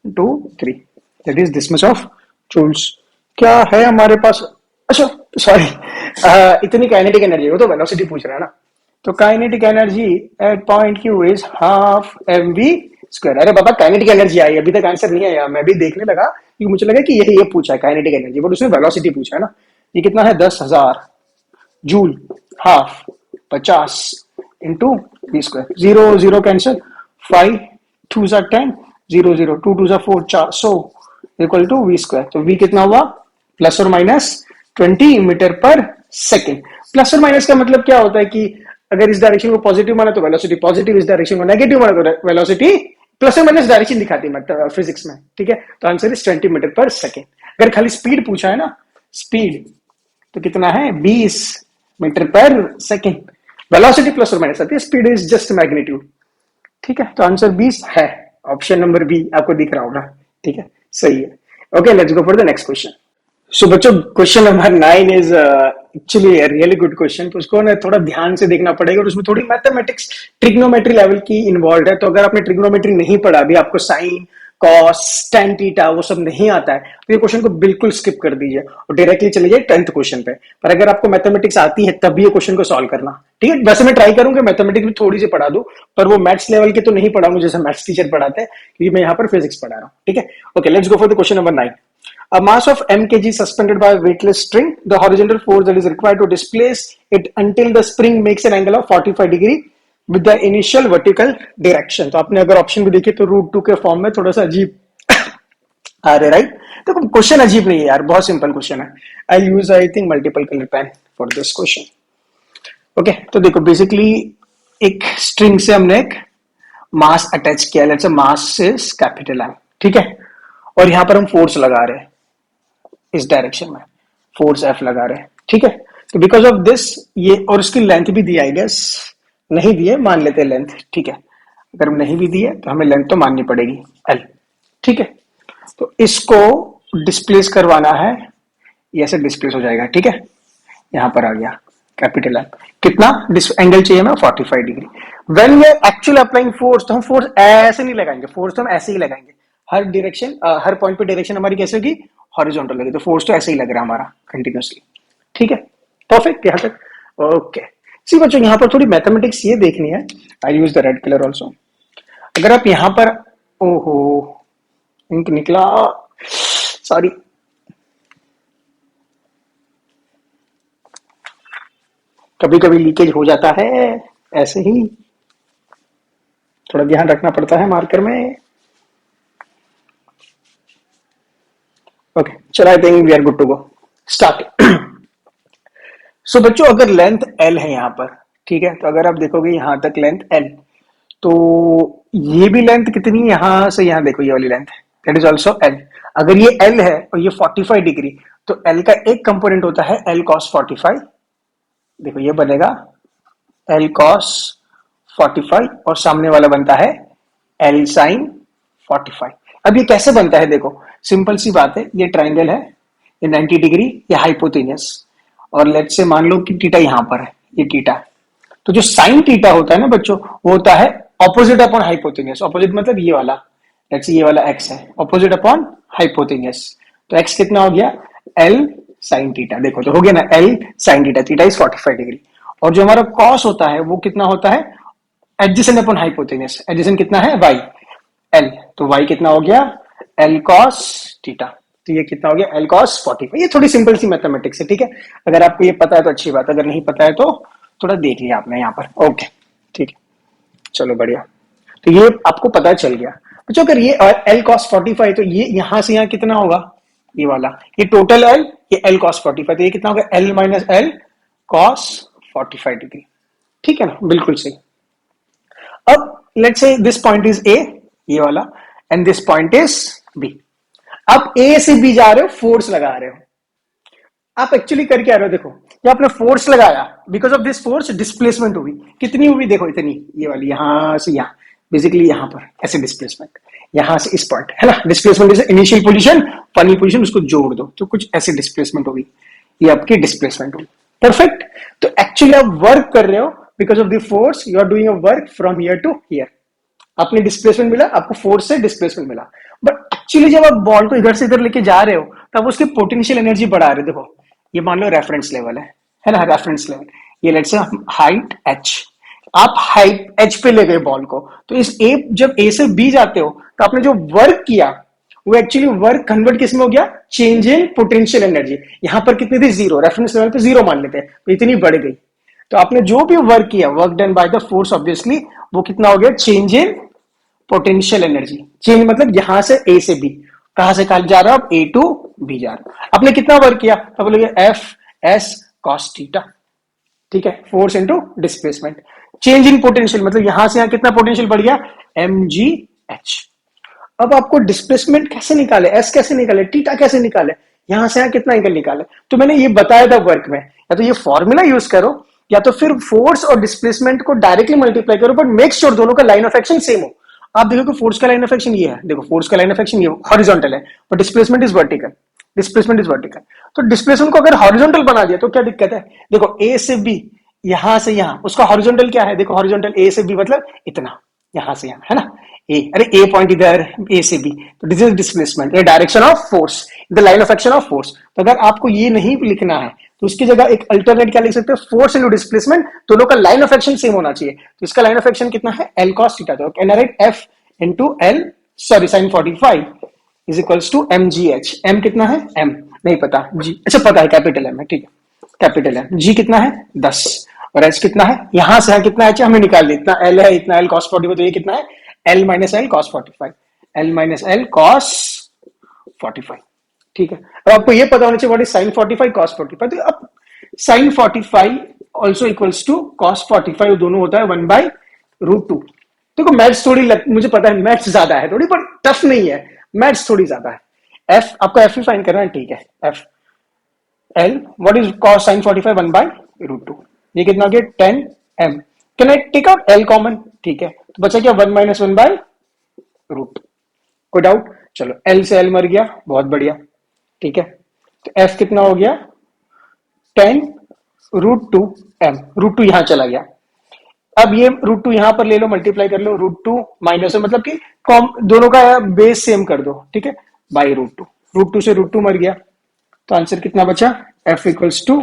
2 3, that is this much of joules. क्या है हमारे पास? अच्छा सॉरी, इतनी काइनेटिक एनर्जी, वो तो वेलोसिटी पूछ रहा है ना। तो kinetic energy at point Q is half mv square. अरे बाबा काइनेटिक एनर्जी आई, अभी तक आंसर नहीं आया, मैं भी देखने लगा क्योंकि मुझे लगा कि ये पूछा है काइनेटिक एनर्जी, बट उसने वेलोसिटी पूछा है ना। ये कितना है? 10,000 joule, half 50 into V square. 0 0 cancel, 5 2 10, 0 0 2 2 4 400 equal to V square. तो वी कितना हुआ? प्लस और minus 20 metre per second. Plus और माइनस का मतलब क्या होता है कि अगर इस डायरेक्शन को पॉजिटिव माना तो वेलोसिटी पॉजिटिव, इस डायरेक्शन को नेगेटिव माना तो वेलोसिटी प्लस और माइनस डायरेक्शन दिखाती है फिजिक्स में, ठीक है। तो answer is 20 metre per second. अगर खाली स्पीड पूछा है ना, स्पीड, तो कितना है? 20 metre per second. Velocity plus और माइनस आती है, स्पीड इज जस्ट मैग्नीट्यूड, ठीक है। तो आंसर 20 है, ऑप्शन नंबर बी आपको दिख रहा होगा, ठीक है, सही है। Okay, let's go for the next question. So बच्चों question number 9 is actually really good question. तो उसको ना थोड़ा ध्यान से देखना पड़ेगा और उसमें थोड़ी मैथमेटिक्स ट्रिग्नोमेट्री लेवल की इन्वॉल्व है। तो अगर आपने ट्रिग्नोमेट्री नहीं पढ़ा अभी, आपको साइन कॉस टेन थीटा वो सब नहीं आता है, तो ये क्वेश्चन को बिल्कुल स्किप कर दीजिए और डायरेक्टली चले जाइए 10th क्वेश्चन पे। पर अगर आपको मैथमेटिक्स आती है तब ये क्वेश्चन को सॉल्व करना, ठीक है। वैसे मैं ट्राई करूंगा मैथमेटिक्स भी थोड़ी सी पढ़ा दूं, पर वो मैथ्स लेवल के तो नहीं पढ़ाऊंगा जैसे मैथ्स टीचर पढ़ाते हैं, क्योंकि मैं यहाँ पर फिजिक्स पढ़ा रहा हूँ, ठीक है। Okay, let's go for the question number 9। A mass of m kg suspended by a weightless string. The horizontal force that is required to displace it until the spring makes an angle of 45 degree with the initial vertical direction. तो आपने अगर option भी देखे तो √2 के form में थोड़ा सा अजीब आ रहे, राइट। तो क्वेश्चन अजीब नहीं है यार, बहुत सिंपल क्वेश्चन है। I use I think multiple colour pen for this question. Okay, तो देखो बेसिकली एक स्ट्रिंग से हमने एक मास अटैच किया, let's say mass is capital M, ठीक है। और यहां पर हम फोर्स लगा रहे हैं इस डायरेक्शन में, फोर्स F लगा रहे हैं, ठीक है। तो बिकॉज ऑफ दिस ये, और उसकी लेंथ भी दी आई गेस, नहीं दी है, मान लेते हैं लेंथ, ठीक है। अगर नहीं भी दी है तो हमें लेंथ तो माननी पड़ेगी एल। ठीक है, तो इसको डिस्प्लेस करवाना है, ये ऐसे डिस्प्लेस हो जाएगा। ठीक है, यहां पर आ गया कैपिटल एल। कितना एंगल चाहिए हमें? 45 degree. When we are actually applying force, तो हम फोर्स ऐसे नहीं लगाएंगे, फोर्स तो हम ऐसे ही लगाएंगे। हर डायरेक्शन, हर पॉइंट पे डायरेक्शन हमारी कैसे होगी? हॉरिजॉन्टल होगी। तो फोर्स तो ऐसे ही लग रहा है हमारा कंटिन्यूसली। ठीक है, परफेक्ट यहां तक। ओके, सी बच्चों यहां पर थोड़ी मैथमेटिक्स ये देखनी है। I use the red colour also. अगर आप यहां पर, ओहो इंक निकला, सॉरी। कभी कभी लीकेज हो जाता है ऐसे ही, थोड़ा ध्यान रखना पड़ता है मार्कर में। ओके चलो, I think we are good to go, start. So बच्चों अगर लेंथ एल है यहां पर, ठीक है, तो अगर आप देखोगे यहां तक लेंथ एल, तो ये भी लेंथ कितनी, यहां से यहां देखो, ये वाली length that is also L. अगर ये एल है और ये 45 डिग्री, तो एल का एक कंपोनेंट होता है एल कॉस 45। देखो ये बनेगा एल कॉस 45 और सामने वाला बनता है एल साइन 45। अब ये कैसे बनता है? देखो सिंपल सी बात है, ये ट्राइंगल है, ये 90 डिग्री, ये हाइपोटेनियस, और लेट्स से मान लो कि थीटा यहां पर है, ये थीटा। तो जो साइन थीटा होता है ना बच्चों, वो होता है ऑपोजिट अपॉन हाइपोटेनियस। ऑपोजिट मतलब ये वाला, लेट्स से ये वाला एक्स है, ऑपोजिट अपॉन हाइपोटेनियस। तो एक्स कितना हो गया? L sine theta. देखो तो हो गया ना, L sine theta, theta is 45 degree. और जो हमारा कॉस होता है वो कितना होता है? Adjacent upon hypotenuse. एडजेसेंट कितना है? Y, L. तो वाई कितना हो गया? L cos theta. तो ये कितना हो गया? L cos 45। ये थोड़ी सिंपल सी मैथमेटिक्स है। ठीक है, अगर आपको ये पता है तो अच्छी बात, अगर नहीं पता है तो थोड़ा देख लिया आपने यहाँ पर। ओके ठीक है, चलो बढ़िया। तो ये आपको पता चल गया बच्चों। अगर ये एल कॉस 45, तो ये यहां से यहां कितना होगा? ये वाला, ये टोटल एल, ये एल कॉस 45, तो ये कितना होगा? L minus L cos 45 degree. ठीक है ना, बिल्कुल सही। अब let's say this point is A, ये वाला, and this point is B. आप ए से बी जा रहे हो, फोर्स लगा रहे हो। आप एक्चुअली करके आ रहे हो, देखो जब आपने फोर्स लगाया, because of this force displacement हुई। कितनी हुई? देखो इतनी, ये वाली, यहां से यहां, बेसिकली यहां पर ऐसे डिस्प्लेसमेंट, यहां से इस पॉइंट है ना। डिस्प्लेसमेंट जैसे इनिशियल पोजीशन, फाइनल पोजीशन, उसको जोड़ दो तो कुछ ऐसे डिस्प्लेसमेंट होगी, ये आपकी डिस्प्लेसमेंट होगी। परफेक्ट। तो एक्चुअली आप वर्क कर रहे हो because of the force, you are doing a work from here to here. आपने डिस्प्लेसमेंट मिला, आपको फोर्स से डिस्प्लेसमेंट मिला, बट एक्चुअली जब आप बॉल को इधर से इधर लेके जा रहे हो, तब उसकी पोटेंशियल एनर्जी बढ़ा रहे हो। देखो ये मान लो रेफरेंस लेवल है ना, रेफरेंस लेवल, ये लेट्स से हाइट एच। आप हाइट एच पे ले गए बॉल को, तो इस ए, जब ए से बी जाते हो, तो आपने जो वर्क किया वो एक्चुअली वर्क कन्वर्ट किस में हो गया? Change in potential energy. यहां पर कितनी थी? जीरो, रेफरेंस लेवल पे जीरो मान लेते हैं, तो इतनी बढ़ गई। तो आपने जो भी वर्क किया, work done by the force obviously, वो कितना हो गया? Change in potential energy. Change मतलब यहां से ए से बी, कहां से कहां जा रहा हो? ए टू बी जा रहा हो। आपने कितना वर्क किया? तब बोलोगे एफ एस कॉस थीटा। ठीक है, force into displacement. Change in potential मतलब यहां से यहां कितना पोटेंशियल बढ़ गया? M G H. अब आपको डिस्प्लेसमेंट कैसे निकाले, एस कैसे निकाले, थीटा कैसे निकाले, यहां से यहां कितना एंगल निकाले? तो मैंने ये बताया था वर्क में, या तो ये फॉर्मूला यूज करो, या तो फिर फोर्स और डिस्प्लेसमेंट को डायरेक्टली मल्टीप्लाई करो, बट मेक श्योर दोनों का लाइन ऑफ एक्शन सेम हो। आप देखो कि फोर्स का लाइन ऑफ एक्शन ये है, देखो फोर्स का लाइन ऑफ एक्शन ये हॉरिजॉन्टल है, but displacement is vertical. Displacement is vertical, तो डिस्प्लेसमेंट को अगर हॉरिजॉन्टल बना दिया तो क्या दिक्कत है? देखो ए से बी, यहां से यहां, उसका हॉरिजॉन्टल क्या है? देखो हॉरिजॉन्टल ए से बी मतलब इतना, यहां से यहां, है ना। ए, अरे ए पॉइंट इधर, ए से बी, तो दिस इज डिस्प्लेसमेंट, ये direction of force, the line of action of force. तो अगर आपको ये नहीं लिखना है, तो उसकी जगह एक अल्टरनेट क्या लिख सकते हो? फोर्स इंटू डिस्प्लेसमेंट, दोनों का लाइन ऑफ एक्शन सेम होना चाहिए। तो इसका लाइन ऑफ एक्शन कितना है? L cos theta. तो can I write F into L, sorry sine 45 is equals to M G H. M कितना है? एम नहीं पता, जी अच्छा पता है, कैपिटल एम है, ठीक है कैपिटल एम। जी कितना है? 10, और एच कितना है? यहां से कितना एच हमें निकाल दिया, इतना एल है, इतना एल कॉस 45, तो ये कितना है? L minus L cos 45, L minus L cos 45। ठीक है, अब आपको ये पता होना चाहिए व्हाट इज साइन 45 कॉस 45। तो अब sine 45 also equals to cos 45, दोनों होता है 1/√2। देखो मैथ्स थोड़ी मुझे पता है मैथ्स ज्यादा है थोड़ी, पर टफ नहीं है, मैथ्स थोड़ी ज्यादा है। एफ आपको एफ ही फाइंड करना है, ठीक है। F L what is cos sine 45 1/√2, ये कितना हो गया? 10 M. Can I take out L common? ठीक है, तो बचा क्या 1 - 1/√2। कोई डाउट? चलो L से L मर गया, बहुत बढ़िया। ठीक है, तो F कितना हो गया 10√2m, √2 यहां चला गया। अब ये √2 यहां पर ले लो, मल्टीप्लाई कर लो, √2 माइनस मतलब कि दोनों का बेस सेम कर दो। ठीक है, बाई √2, √2 से √2 मर गया, तो आंसर कितना बचा F इक्वल्स टू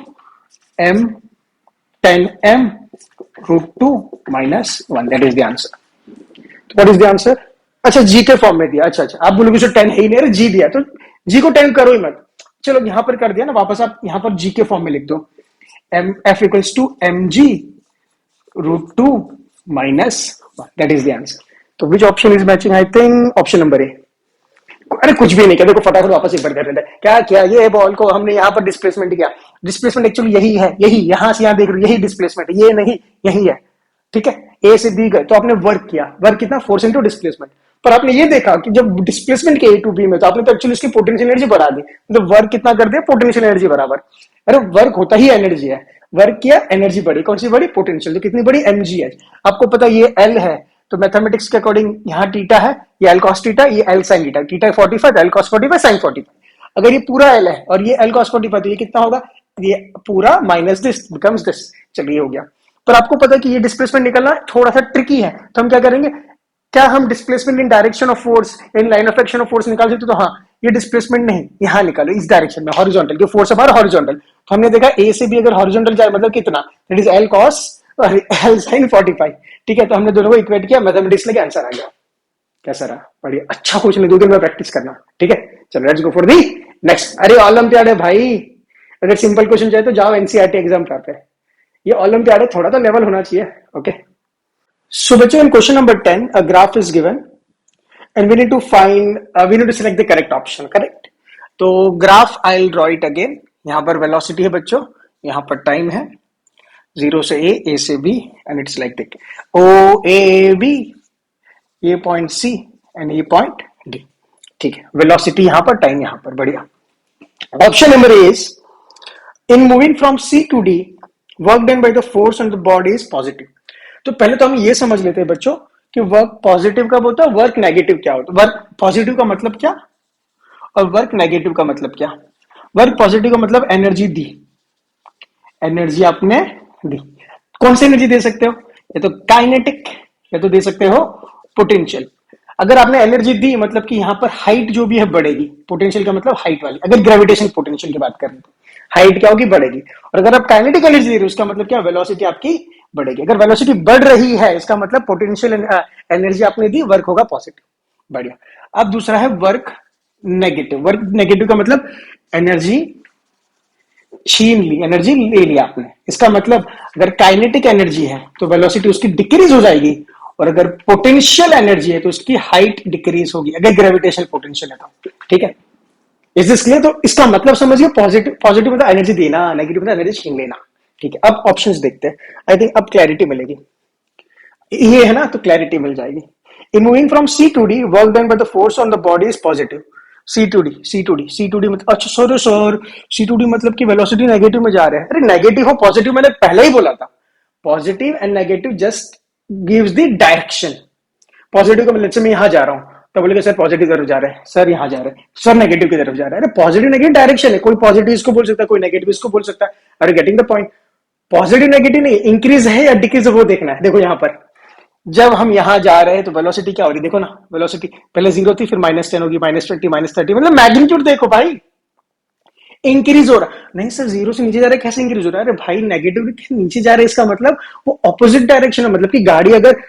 m 10m √2 - 1, that is the answer. What is the answer? अच्छा, जी के फॉर्म में दिया। अच्छा अच्छा, आप बोलोगे सर 10 है ही नहीं, अरे जी दिया तो जी को 10 करो ही मत। चलो यहां पर कर दिया ना, वापस आप यहां पर जी के फॉर्म में लिख दो, M F equals to mg √2 - 1, that is the answer. तो which option is matching? I think option number A. अरे कुछ भी नहीं किया, देखो फटाफट वापस एक बार कर देते हैं। क्या किया, ये बॉल को हमने यहाँ पर डिस्प्लेसमेंट किया। डिस्प्लेसमेंट एक्चुअली यही है, यही यहां से यहां देख रहे हो, यही डिस्प्लेसमेंट है, ये नहीं, यही है। ठीक है, ए से बी गए तो आपने वर्क किया, वर्क कितना फोर्स इनटू डिस्प्लेसमेंट। पर आपने ये देखा कि जब डिस्प्लेसमेंट के ए टू बी में, तो आपने तो एक्चुअली इसकी पोटेंशियल एनर्जी बढ़ा दी, मतलब वर्क कितना कर दिया, पोटेंशियल एनर्जी बराबर। अरे वर्क होता ही एनर्जी है, वर्क किया एनर्जी बढ़ी, कौन सी बढ़ी? पोटेंशियल। तो कितनी बड़ी? mg है। आपको पता ये एल है, तो मैथमेटिक्स के अकॉर्डिंग यहाँ टीटा है, ये एल कॉस टीटा, ये L sine theta, theta 45, L cos 45, sine 45। अगर ये पूरा एल है और ये एल कॉस 45, तो ये कितना होगा? ये पूरा माइनस दिस बिकम्स दिस। चलिए हो गया। पर आपको पता है कि ये डिस्प्लेसमेंट निकलना थोड़ा सा ट्रिकी है, तो हम क्या करेंगे? क्या हम displacement in direction of force, in line of action of force निकाल सकते? तो हाँ, ये डिस्प्लेसमेंट नहीं, यहां निकालो इस डायरेक्शन में, हॉरिजॉन्टल, जो फोर्स हमारा हॉरिजॉन्टल। तो हमने देखा ए से बी अगर हॉरिजॉन्टल जाए मतलब कितना, दैट इज एल कॉस और एल साइन 45। ठीक है, तो हमने दोनों को इक्वेट किया, मैथमेटिक्स लेके आंसर आ गया। कैसा रहा? बढ़िया, अच्छा क्वेश्चन है, 2 दिन में प्रैक्टिस करना। ठीक है, चलो let's go for the next. अरे ओलंपियाड है भाई, अगर सिंपल क्वेश्चन चाहिए तो जाओ एनसीईआरटी एग्जाम पे। ये ओलंपियाड है, थोड़ा तो लेवल होना चाहिए। ओके, सो बच्चों, इन question number 10 a graph is given and we need to find we need to select the correct option, correct? तो graph I'll draw it again। यहां पर वेलोसिटी है बच्चों, यहां पर टाइम है, 0 से ए से B, and it's like this, O A B, ये पॉइंट सी एंड ये पॉइंट डी। ठीक है, वेलोसिटी यहां पर, टाइम यहां पर, बढ़िया। Option number A is in moving from C to D, work done by the force on the body is positive. तो पहले तो हम ये समझ लेते हैं बच्चों कि वर्क पॉजिटिव कब होता है, वर्क नेगेटिव क्या होता है। वर्क पॉजिटिव का मतलब क्या और वर्क नेगेटिव का मतलब क्या? वर्क पॉजिटिव का मतलब एनर्जी दी, एनर्जी आपने दी। कौन सी एनर्जी दे सकते हो? या तो काइनेटिक, या तो दे सकते हो पोटेंशियल। अगर आपने एनर्जी दी मतलब कि यहां पर हाइट जो भी है बढ़ेगी, पोटेंशियल का मतलब हाइट वाली। अगर ग्रेविटेशन पोटेंशियल की बात करें तो हाइट क्या होगी? बढ़ेगी। और अगर आप काइनेटिक एनर्जी दे रहे हो, उसका मतलब क्या? वेलोसिटी आपकी बढ़ेगी। अगर वेलोसिटी बढ़ रही है, इसका मतलब पोटेंशियल एनर्जी आपने दी, वर्क होगा पॉजिटिव। बढ़िया। अब दूसरा है वर्क नेगेटिव। वर्क नेगेटिव का मतलब एनर्जी छीन ली, एनर्जी ले लिया आपने। इसका मतलब अगर काइनेटिक एनर्जी है तो वेलोसिटी उसकी डिक्रीज हो जाएगी, और अगर पोटेंशियल एनर्जी है तो उसकी हाइट डिक्रीज होगी, अगर ग्रेविटेशनल पोटेंशियल है तो। ठीक है, इज दिस क्लियर? तो इसका मतलब समझिए, पॉजिटिव, पॉजिटिव मतलब एनर्जी देना, नेगेटिव मतलब एनर्जी छीन लेना। ठीक है, अब ऑप्शंस देखते हैं, आई थिंक अब क्लैरिटी मिलेगी। ये है ना, तो क्लैरिटी मिल जाएगी। In moving from C to D, work done by the force on the body is positive. C to D, C to D, C to D मतलब, अच्छा sorry sir, C to D मतलब कि velocity negative में जा रहे हैं। अरे negative हो पॉजिटिव, मैंने पहले ही बोला था, positive and negative just gives the direction. Positive का मतलब मैं यहां जा रहा हूं, तो बोलेगा सर पॉजिटिव की तरफ जा रहे हैं, सर यहां जा रहे हैं, सर नेगेटिव की तरफ जा रहे हैं। अरे पॉजिटिव नेगेटिव डायरेक्शन है, कोई पॉजिटिव इसको बोल सकता है, कोई नेगेटिव इसको बोल सकता है। अरे getting the point? Positive negative नहीं, इंक्रीज है या डिक्रीज है वो देखना है। देखो यहां पर जब हम यहां जा रहे हैं तो वेलोसिटी क्या हो रही है, देखो ना, वेलोसिटी पहले 0 थी, फिर -10 होगी, -20, -30, मतलब मैग्नीट्यूड देखो भाई, इंक्रीज हो रहा। नहीं सर 0 से नीचे जा रहा है, कैसे इंक्रीज हो रहा है? अरे भाई नेगेटिव नीचे जा रहे हैं, इसका मतलब वो ऑपोजिट डायरेक्शन है। मतलब कि गाड़ी अगर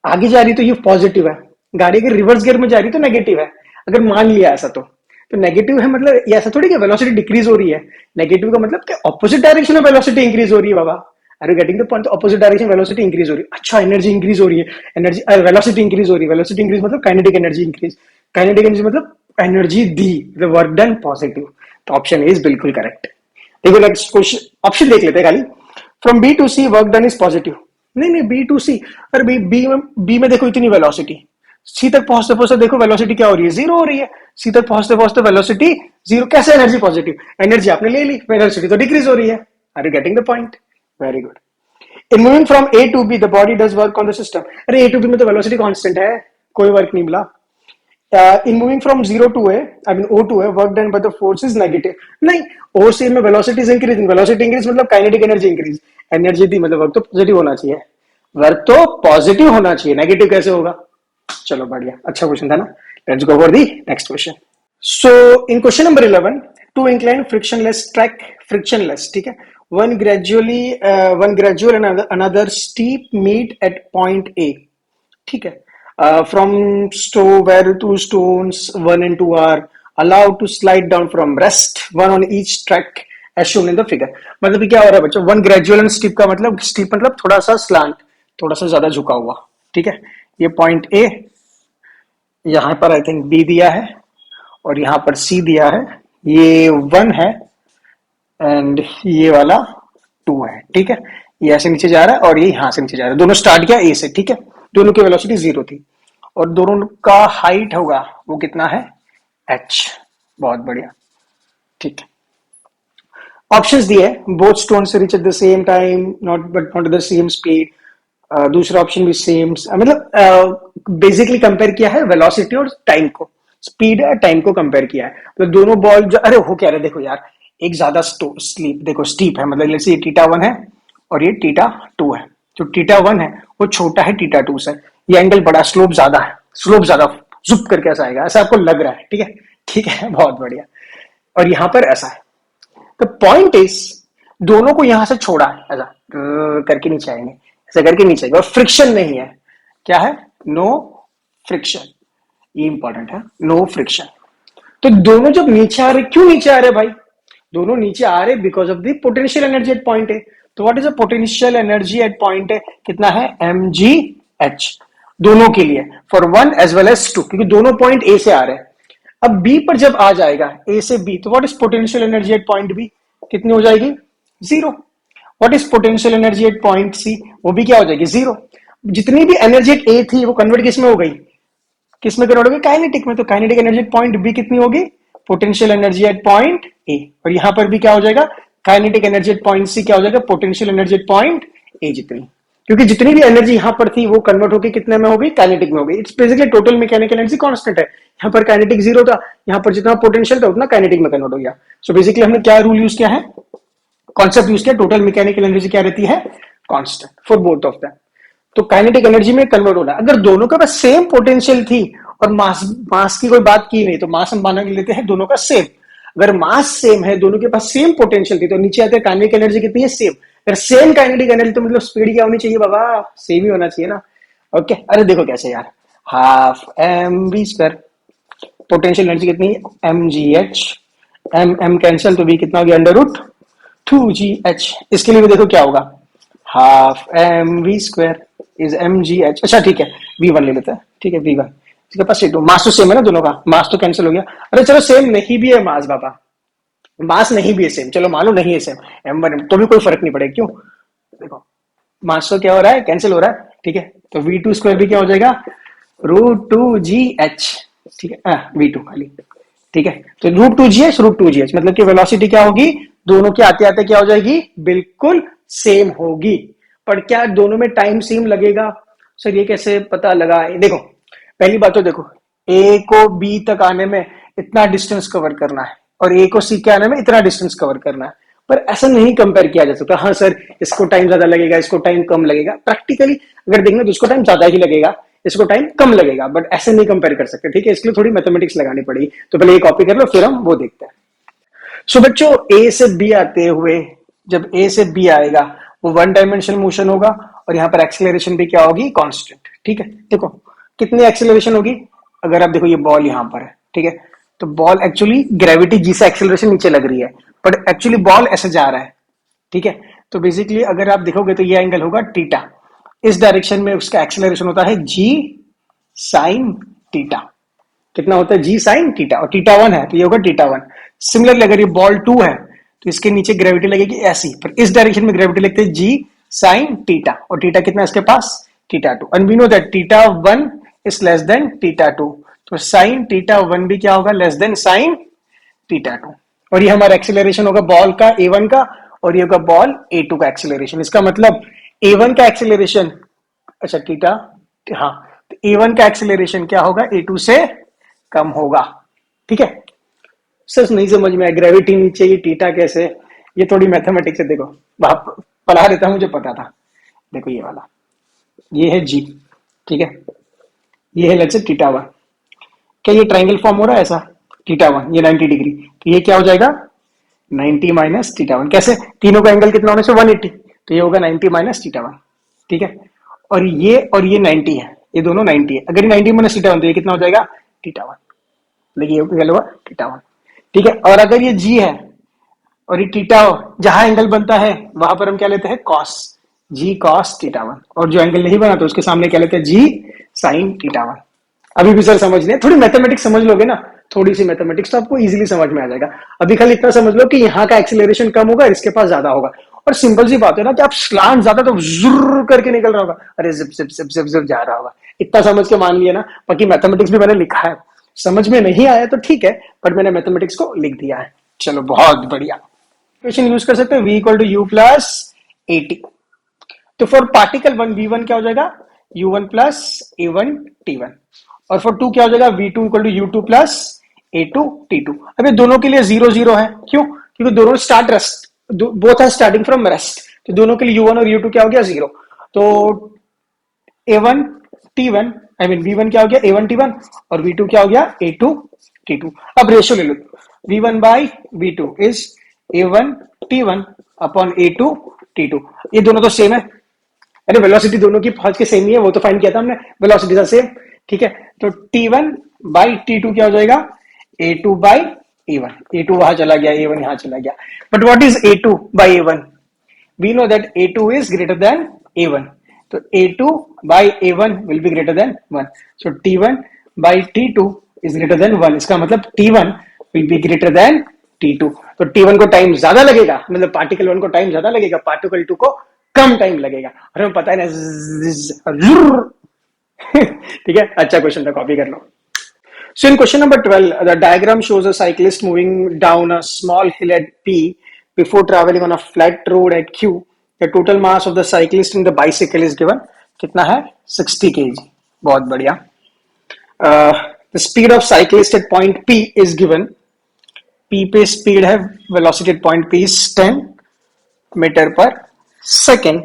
आगे जा रही है तो ये पॉजिटिव है, गाड़ी अगर रिवर्स गियर में जा रही है तो नेगेटिव है। अगर मान लिया ऐसा तो नेगेटिव है, मतलब ये ऐसा थोड़ी कि वेलोसिटी डिक्रीज हो रही है। नेगेटिव का मतलब कि ऑपोजिट डायरेक्शन में वेलोसिटी इंक्रीज हो रही है बाबा। Are you getting the point? Opposite direction velocity increase हो रही है। अच्छा, एनर्जी इंक्रीज हो रही है, एनर्जी वेलोसिटी इंक्रीज हो रही है। वेलोसिटी इंक्रीज मतलब kinetic energy increase, kinetic energy मतलब एनर्जी दी, द वर्क डन पॉजिटिव। तो ऑप्शन इज बिल्कुल करेक्ट। देखो नेक्स्ट क्वेश्चन, ऑप्शन देख लेते हैं खाली। From B to C work done is positive. नहीं बी टू सी, अरे बी में देखो इतनी वेलोसिटी, सी तक पहुंचते पहुंचते देखो वेलोसिटी क्या हो रही है, 0 हो रही है। सी तक पहुंचते पहुंचते वेलोसिटी 0, कैसे एनर्जी पॉजिटिव? एनर्जी आपने ले ली, वेलोसिटी तो डिक्रीज हो रही है। Are you getting the point? Very good. In moving from A to B the body does work on the system. अरे ए टू बी में तो वेलोसिटी कांस्टेंट है, कोई वर्क नहीं मिला। In moving from zero to A, I mean O to A, work done by the force is negative. नहीं, O से में velocity is increasing, velocity increase मतलब काइनेटिक एनर्जी इंक्रीज, एनर्जी दी मतलब वर्क तो पॉजिटिव होना चाहिए, वर्क तो पॉजिटिव होना चाहिए, नेगेटिव कैसे होगा। चलो बढ़िया, अच्छा क्वेश्चन था ना। Let's go for the next question. So in question number 11, two incline frictionless track, frictionless, ठीक है, one gradual and another steep meet at point A, ठीक है, from where two stones 1 and 2 are allowed to slide down from rest, one on each track as shown in the figure। मतलब क्या हो रहा है बच्चों, वन ग्रेजुअल एंड स्टीप का मतलब, स्टीप मतलब थोड़ा सा स्लांट, थोड़ा सा ज्यादा झुका हुआ, ठीक है। ये पॉइंट ए, यहां पर आई थिंक बी दिया है और यहां पर सी दिया है, ये 1 है एंड ये वाला 2 है, ठीक है। ये ऐसे नीचे जा रहा है और ये यहां से नीचे जा रहा है, दोनों स्टार्ट किया ए से, ठीक है। दोनों की वेलोसिटी 0 थी और दोनों का हाइट होगा वो कितना है, h। बहुत बढ़िया, ठीक है। ऑप्शंस दिए, both stones reach at the same time not the same speed. दूसरा ऑप्शन भी सेम, मतलब बेसिकली कंपेयर किया है वेलोसिटी और टाइम को, स्पीड और टाइम को कंपेयर किया है। तो दोनों बॉल जो, अरे हो क्या रहा है देखो यार, एक ज्यादा स्लीप, देखो स्टीप है, मतलब जैसे थीटा 1 है और ये थीटा 2 है। जो थीटा 1 है वो छोटा है थीटा 2 से, ये एंगल बड़ा, स्लोप ज्यादा है, स्लोप ज्यादा जुप करके ऐसा आएगा, ऐसा आपको लग रहा है, ठीक है, ठीक है, बहुत बढ़िया। और यहां पर ऐसा है, तो पॉइंट इज दोनों को यहां से छोड़ा है, ऐसा करके नीचे आएंगे, ऐसा करके नीचे आएंगे, और फ्रिक्शन नहीं है, क्या है, नो फ्रिक्शन, ये इंपॉर्टेंट है, नो फ्रिक्शन। तो दोनों जब नीचे आ रहे, क्यों नीचे आ रहे भाई, दोनों नीचे आ रहे because of the potential energy at point A. तो what is the potential energy at point A, कितना है, mgh, दोनों के लिए, फॉर 1 एज वेल एज 2, क्योंकि दोनों पॉइंट ए से आ रहे हैं। अब बी पर जब आ जाएगा, ए से बी, तो what is potential energy at point B, कितनी हो जाएगी, 0। What is potential energy at point C, वो भी क्या हो जाएगी, 0। जितनी भी एनर्जी एट ए थी वो कन्वर्ट किस में हो गई, किस में कन्वर्ट हो गई, काइनेटिक में। तो kinetic energy at point B कितनी होगी, potential energy at point A, और यहां पर भी क्या हो जाएगा, kinetic energy at point C क्या हो जाएगा, potential energy at point A जितनी, क्योंकि जितनी भी एनर्जी यहां पर थी वो कन्वर्ट होकर कितने में होगी, काइनेटिक में होगी। It's basically total mechanical energy constant है, यहां पर काइनेटिक 0 था, यहां पर जितना पोटेंशियल था उतना काइनेटिक में कन्वर्ट हो गया। सो बेसिकली हमने क्या रूल यूज किया है, कॉन्सेप्ट यूज किया, टोटल मैकेनिकल एनर्जी क्या रहती है, constant for both of them. तो काइनेटिक एनर्जी में कन्वर्ट होना, अगर दोनों के पास सेम पोटेंशियल थी और मास की कोई बात की नहीं, तो मास हम मान लेते हैं दोनों का सेम। अगर मास सेम है, दोनों के पास सेम पोटेंशियल थी, तो नीचे आते हैं काइनेटिक एनर्जी कितनी है, सेम। अगर सेम काइनेटिक एनर्जी तो मतलब स्पीड क्या होनी चाहिए बाबा, सेम ही होना चाहिए ना। ओके, अरे देखो कैसे यार, half M V square, potential energy कितनी है, M G H, M cancel, तो भी कितना हो गया, अंडर रूट 2gh। इसके लिए भी देखो क्या होगा, half M V square is M G H. अच्छा ठीक है, v1 ले लेते हैं, ठीक है, v1 इसके पास मास तो सेम है ना, दोनों का मास तो कैंसिल हो गया। अरे चलो सेम नहीं भी है मास बाबा, मास नहीं भी है सेम, चलो मानो नहीं है सेम, m1 तो भी कोई फर्क नहीं पड़ेगा, क्यों, देखो मास तो क्या हो रहा है, कैंसिल हो रहा है, ठीक है। तो v2 स्क्वायर भी क्या हो जाएगा, √2gh, ठीक है, v2 खाली, ठीक है। तो √2gh मतलब कि वेलोसिटी क्या होगी, दोनों के आते आते क्या हो जाएगी, बिल्कुल सेम होगी। पर क्या दोनों में टाइम सेम लगेगा, सर ये कैसे पता लगा, देखो पहली बात तो देखो, ए को बी तक आने में इतना डिस्टेंस कवर करना है और ए को सी के आने में इतना डिस्टेंस कवर करना है, पर ऐसा नहीं कंपेयर किया जा सकता, हाँ सर इसको टाइम ज्यादा लगेगा, इसको टाइम कम लगेगा। प्रैक्टिकली अगर देखना तो इसको टाइम ज्यादा ही लगेगा, इसको टाइम कम लगेगा, बट ऐसे नहीं कंपेयर कर सकते, ठीक है। इसके लिए थोड़ी मैथमेटिक्स लगानी पड़ेगी, तो पहले ये कॉपी कर लो, फिर हम वो देखते हैं। सो बच्चों, ए से बी आते हुए, जब ए से बी आएगा वो 1 डायमेंशनल मोशन होगा और यहाँ पर एक्सेलरेशन भी क्या होगी, कांस्टेंट, ठीक है। देखो कितनी एक्सेलरेशन होगी, अगर आप देखो ये बॉल यहाँ पर है, ठीक है, तो बॉल एक्चुअली ग्रेविटी जी से एक्सेलरेशन नीचे लग रही है, बट एक्चुअली बॉल ऐसे जा रहा है, ठीक है। तो बेसिकली अगर आप देखोगे तो ये एंगल होगा थीटा, इस डायरेक्शन में उसका एक्सेलरेशन होता है जी साइन थीटा। कितना होता है, जी साइन थीटा, और थीटा 1 है तो ये होगा थीटा 1। सिमिलरली अगर ये बॉल 2 है तो इसके नीचे ग्रेविटी लगेगी ऐसी, पर इस डायरेक्शन में ग्रेविटी लगती है जी साइन थीटा, और थीटा कितना है इसके पास, theta 2, and we know that theta 1 is less than theta 2, तो साइन थीटा 1 भी क्या होगा, लेस देन साइन थीटा 2। और ये हमारा एक्सेलरेशन होगा बॉल का a1 का, और ये होगा बॉल a2 का एक्सेलरेशन। इसका मतलब A1 का एक्सेलरेशन, अच्छा थीटा, हाँ, तो A1 का एक्सेलरेशन क्या होगा, A2 से कम होगा। ठीक है, सच नहीं समझ में आया, ग्रेविटी नीचे, ये थीटा कैसे, ये थोड़ी मैथमेटिक्स है, देखो वहां पढ़ा रहता, मुझे पता था। देखो ये वाला, ये है जी, ठीक है, ये है लेट्स से थीटा वन, क्या ये ट्राइंगल फॉर्म हो रहा है ऐसा, थीटा वन ये 90 डिग्री, तो ये क्या हो जाएगा 90 माइनस थीटा वन, कैसे, तीनों का एंगल कितना होने से 180, तो ये होगा 90 माइनस थीटा वन। ठीक है, और ये 90 है, ये दोनों 90 है, अगर ये 90 माइनस थीटा वन तो ये कितना हो जाएगा थीटा वन, देखिए ये क्या हुआ थीटा वन। ठीक है, और अगर ये जी है और ये थीटा, जहां एंगल बनता है वहां पर हम क्या लेते हैं कॉस, जी कॉस थीटा वन, और जो एंगल नहीं बना तो उसके सामने क्या लेते हैं जी साइन थीटा वन। अभी भी सर समझ लें, थोड़ी मैथमेटिक्स समझ लोगे ना, थोड़ी सी मैथमेटिक्स तो आपको इजीली समझ में आ जाएगा। अभी खाली इतना समझ लो कि यहाँ का एक्सीलरेशन कम होगा, इसके पास ज्यादा होगा, और सिंपल सी बात है ना कि आप स्लांट ज्यादा तो जुर करके निकल रहा होगा, अरे zip zip zip zip zip जा रहा होगा, इतना समझ के मान लिया ना। बाकी मैथमेटिक्स भी मैंने लिखा है, समझ में नहीं आया तो ठीक है, पर मैंने मैथमेटिक्स को लिख दिया है। चलो बहुत बढ़िया, इक्वेशन यूज कर सकते हैं, v equal to U plus A T. तो for particle one V one क्या हो जाएगा U one plus A one T one, और फॉर टू क्या हो जाएगा V two equal to U two plus A two T two. अब ये दोनों के लिए 0 0 है, क्यों, क्योंकि दोनों start rest, both are starting from rest, तो दोनों के लिए u1 और u2 क्या हो गया 0, तो a1 t1 I mean v1 क्या हो गया a1 t1 और v2 क्या हो गया a2 t2। अब रेशियो ले लो, v1 by v2 is a1 t1 upon a2 t2, ये दोनों तो सेम है, अरे वेलोसिटी दोनों की पहुंच के सेम ही है, वो तो फाइंड किया था हमने, वेलोसिटी था सेम। ठीक है, तो t1 बाई t2 क्या हो जाएगा a2 बाई a1, a2 वहां चला गया, a1 यहां चला गया, but what is a2 by a1, we know that a2 is greater than a1, so a2 by a1 will be greater than 1, so t1 by t2 is greater than 1, इसका मतलब t1 will be greater than t2, तो t1 को time ज्यादा लगेगा, मतलब particle 1 को time ज्यादा लगेगा, पार्टिकल 2 को कम टाइम लगेगा, और हमें पता है ना ठीक है, अच्छा क्वेश्चन था, कॉपी कर लो। So in question number 12, the diagram shows a cyclist moving down a small hill at P before traveling on a flat road at Q. The total mass of the cyclist in the bicycle is given. कितना है 60 kg, बहुत बढ़िया। The speed of cyclist at point P is given. P पे speed है, velocity at point P is 10 metre per second,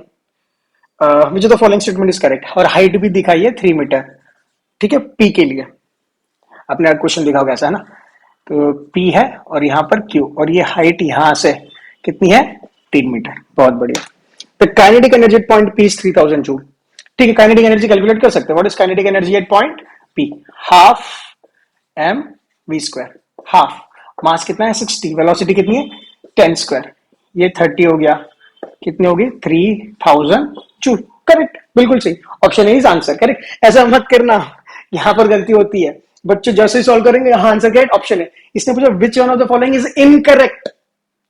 which of the following statement is correct, और height भी दिखाई है 3 मीटर। ठीक है, P के लिए आपने क्वेश्चन लिखा होगा ऐसा है ना, तो P है और यहाँ पर Q, और ये हाइट यहाँ से कितनी है 3 मीटर, बहुत बढ़िया। The kinetic energy at point P is 3000 joule. ठीक है, काइनेटिक एनर्जी कैलकुलेट कर सकते हैं, what is kinetic energy at point P, half m v square, half, mass कितना है 60, वेलोसिटी कितनी है 10 स्क्वायर, ये 30 हो गया, कितनी होगी 3000 जूल, करेक्ट, बिल्कुल सही, option A is answer correct. ऐसा मत करना, यहाँ पर गलती होती है, बच्चे जैसे ही सॉल्व करेंगे यहाँ आंसर क्या है ऑप्शन है, इसने पूछा which one of the following is incorrect,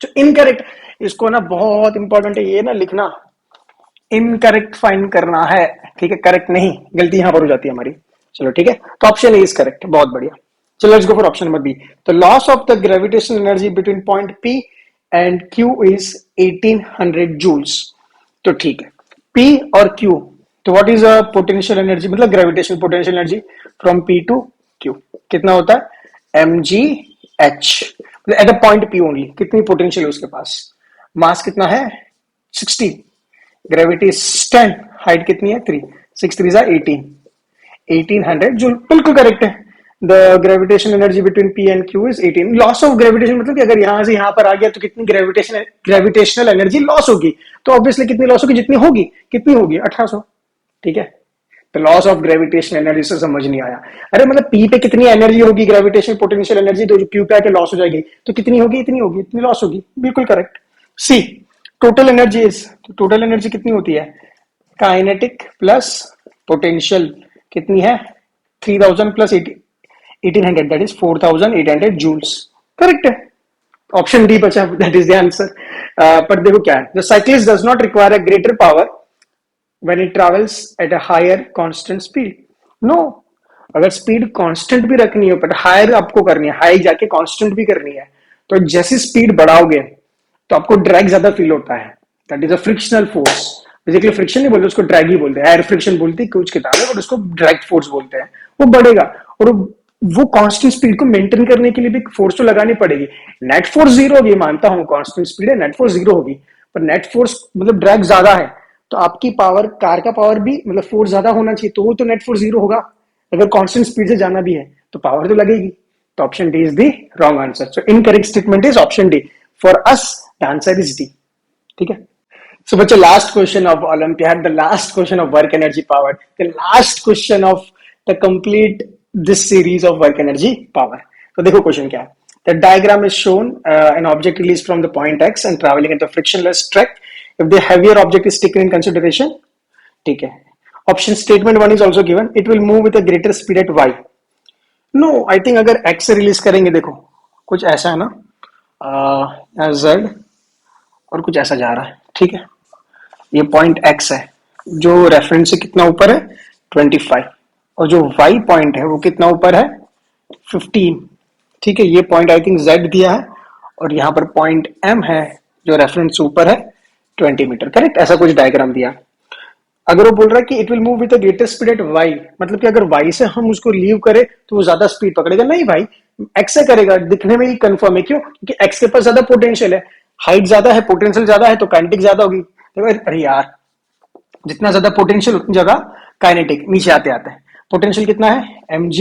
जो इनकरेक्ट, इसको ना बहुत इंपॉर्टेंट है ये ना लिखना, इनकरेक्ट फाइंड करना है, ठीक है, करेक्ट नहीं, गलती यहां पर हो जाती है हमारी। चलो ठीक है, तो ऑप्शन ए इज करेक्ट, बहुत बढ़िया। चलो let's go for option number B, the loss of the gravitational energy between point P and Q is 1800 joules. तो ठीक है, पी और क्यू, तो what is a potential energy, मतलब gravitational potential energy from P to Q, कितना होता है mg h, at a point P only, कितनी पोटेंशियल है उसके पास, मास कितना है 60, ग्रेविटी 10, हाइट कितनी है 3, 6 3 18, 1800 जूल, बिल्कुल करेक्ट है। The gravitation energy between P and Q is 18, loss of gravitation मतलब कि अगर यहां से यहां पर आ गया तो कितनी ग्रेविटेशनल एनर्जी लॉस होगी, तो ऑब्वियसली कितनी लॉस होगी, जितनी होगी, कितनी होगी 1800। ठीक है, तो लॉस ऑफ ग्रेविटेशन एनर्जी से समझ नहीं आया, अरे मतलब पी पे कितनी एनर्जी होगी, ग्रेविटेशन पोटेंशियल एनर्जी, तो क्यू पे आके लॉस हो जाएगी, तो कितनी होगी, इतनी होगी, इतनी लॉस होगी, बिल्कुल correct. C total energy is, total energy कितनी होती है, काइनेटिक प्लस पोटेंशियल कितनी है 3000 plus 1800, that is 4800 joules, correct है, ऑप्शन डी बचा, दैट इज द आंसर। पर देखो क्या है, the cyclist does not require a greater power when it travels at a higher constant speed, no, अगर speed constant भी रखनी हो बट हायर आपको करनी है, हाई जाके कांस्टेंट भी करनी है, तो जैसी स्पीड बढ़ाओगे तो आपको ड्रैग ज्यादा फील होता है, that is a frictional force, basically friction नहीं बोलते उसको, ड्रैग ही बोलते हैं, एयर फ्रिक्शन बोलते हैं कुछ किताबें, बट उसको ड्रैग फोर्स बोलते हैं। वो बढ़ेगा और वो कांस्टेंट स्पीड को मेंटेन करने के लिए भी फोर्स तो लगानी पड़ेगी। नेट फोर्स जीरो होगी, मानता हूं कांस्टेंट स्पीड है, नेट फोर्स जीरो होगी, पर नेट फोर्स मतलब ड्रैग ज्यादा है, तो आपकी पावर, कार का पावर भी मतलब फोर्स ज्यादा होना चाहिए, तो वो तो नेट फोर्स जीरो होगा। अगर कांस्टेंट स्पीड से जाना भी है तो पावर तो लगेगी। तो option D is the wrong answer. So incorrect statement is option D. For us the answer is D. ठीक है। So, बच्चों, last question of Olympiad, the last question of work energy power, the last question of the complete this series of work energy power. So, देखो question क्या है. The diagram is shown an object released from the point X and traveling at the frictionless track. If the heavier object is taken in consideration, ठीक है. Option statement 1 is also given. It will move with a greater speed at Y. No, I think अगर X से release करेंगे, देखो कुछ ऐसा है ना, Z और कुछ ऐसा जा रहा है, ठीक है। ये पॉइंट X है जो रेफरेंस से कितना ऊपर है 25, और जो Y पॉइंट है वो कितना ऊपर है 15, ठीक है। ये पॉइंट आई थिंक Z दिया है और यहाँ पर पॉइंट M है जो रेफरेंस से ऊपर है 20 मीटर, करेक्ट। ऐसा कुछ डायग्राम दिया। अगर वो बोल रहा है कि it will move with a greater speed at Y, मतलब कि अगर Y से हम उसको लीव करें तो वो ज्यादा स्पीड पकड़ेगा, नहीं भाई X से करेगा, दिखने में ही कंफर्म है। क्यों? क्योंकि X के पास ज्यादा पोटेंशियल है, हाइट ज्यादा है, पोटेंशियल ज्यादा है, तो काइनेटिक ज्यादा होगी। अरे यार, जितना ज्यादा पोटेंशियल उतनी जगह काइनेटिक, नीचे आते आते हैं पोटेंशियल कितना है mgh,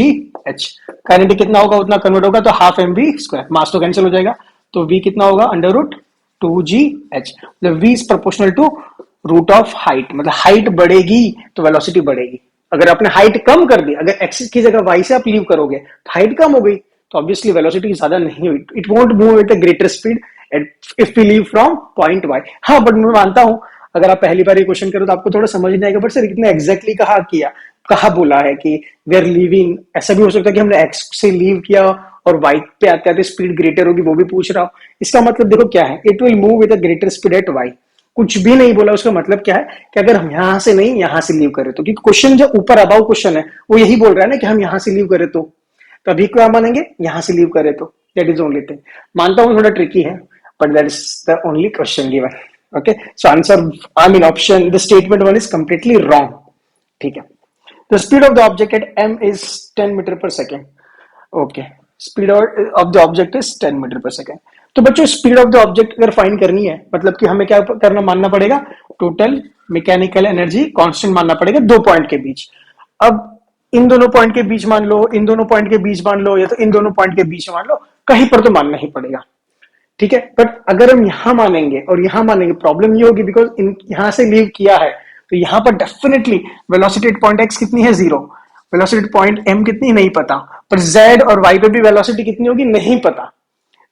काइनेटिक कितना होगा उतना कन्वर्ट होगा, तो हाफ mv², मास तो कैंसिल हो जाएगा, तो v कितना होगा √2gh, मतलब v is proportional to root of height, मतलब हाइट बढ़ेगी तो वेलोसिटी बढ़ेगी। अगर आपने हाइट कम कर दी, अगर x की जगह y से आप लीव करोगे तो हाइट कम हो गई, तो ऑब्वियसली वेलोसिटी ज्यादा नहीं हुई, it won't move with a greater speed if we leave from point y। हाँ, बट मैं मानता हूं अगर आप पहली बार ये क्वेश्चन करो तो आपको थोड़ा समझ नहीं आएगा, बट सर इतना एग्जैक्टली कहा बोला है कि वी आर लीविंग, ऐसा भी हो सकता है कि हमने x से लीव किया और y पे आते आते स्पीड ग्रेटर होगी, वो भी पूछ रहा हूं। इसका मतलब देखो क्या है, it will move with a greater speed at y। कुछ भी नहीं बोला, उसका मतलब क्या है कि अगर हम यहां से नहीं यहां से लीव करें तो, क्योंकि क्वेश्चन जो ऊपर अबाउ क्वेश्चन है वो यही बोल रहा है ना कि हम यहां से लीव करें तो अभी क्या मानेंगे, यहां से लीव करें तो। That is only thing. मानता हूं थोड़ा ट्रिकी है, but that is the only question given. Okay, so answer, I mean option, the statement 1 is completely wrong. ठीक है। The speed of the object at m is 10 metre per second. Okay, speed of the object is 10 metre per second. तो बच्चों, speed of the object अगर find करनी है, मतलब कि हमें क्या करना, मानना पड़ेगा टोटल मैकेनिकल एनर्जी कांस्टेंट मानना पड़ेगा दो पॉइंट के बीच। अब इन दोनों पॉइंट के बीच मान लो, इन दोनों पॉइंट के बीच मान लो, या तो इन दोनों पॉइंट के बीच मान लो, कहीं पर तो मानना ही पड़ेगा, ठीक है। बट अगर हम यहां मानेंगे और यहां मानेंगे, प्रॉब्लम ये होगी बिकॉज यहां से लीव किया है, तो यहां पर definitely velocity at point x कितनी है 0, वेलोसिटी एट पॉइंट एम कितनी नहीं पता, पर जेड और वाई पे भी वेलोसिटी कितनी होगी नहीं पता।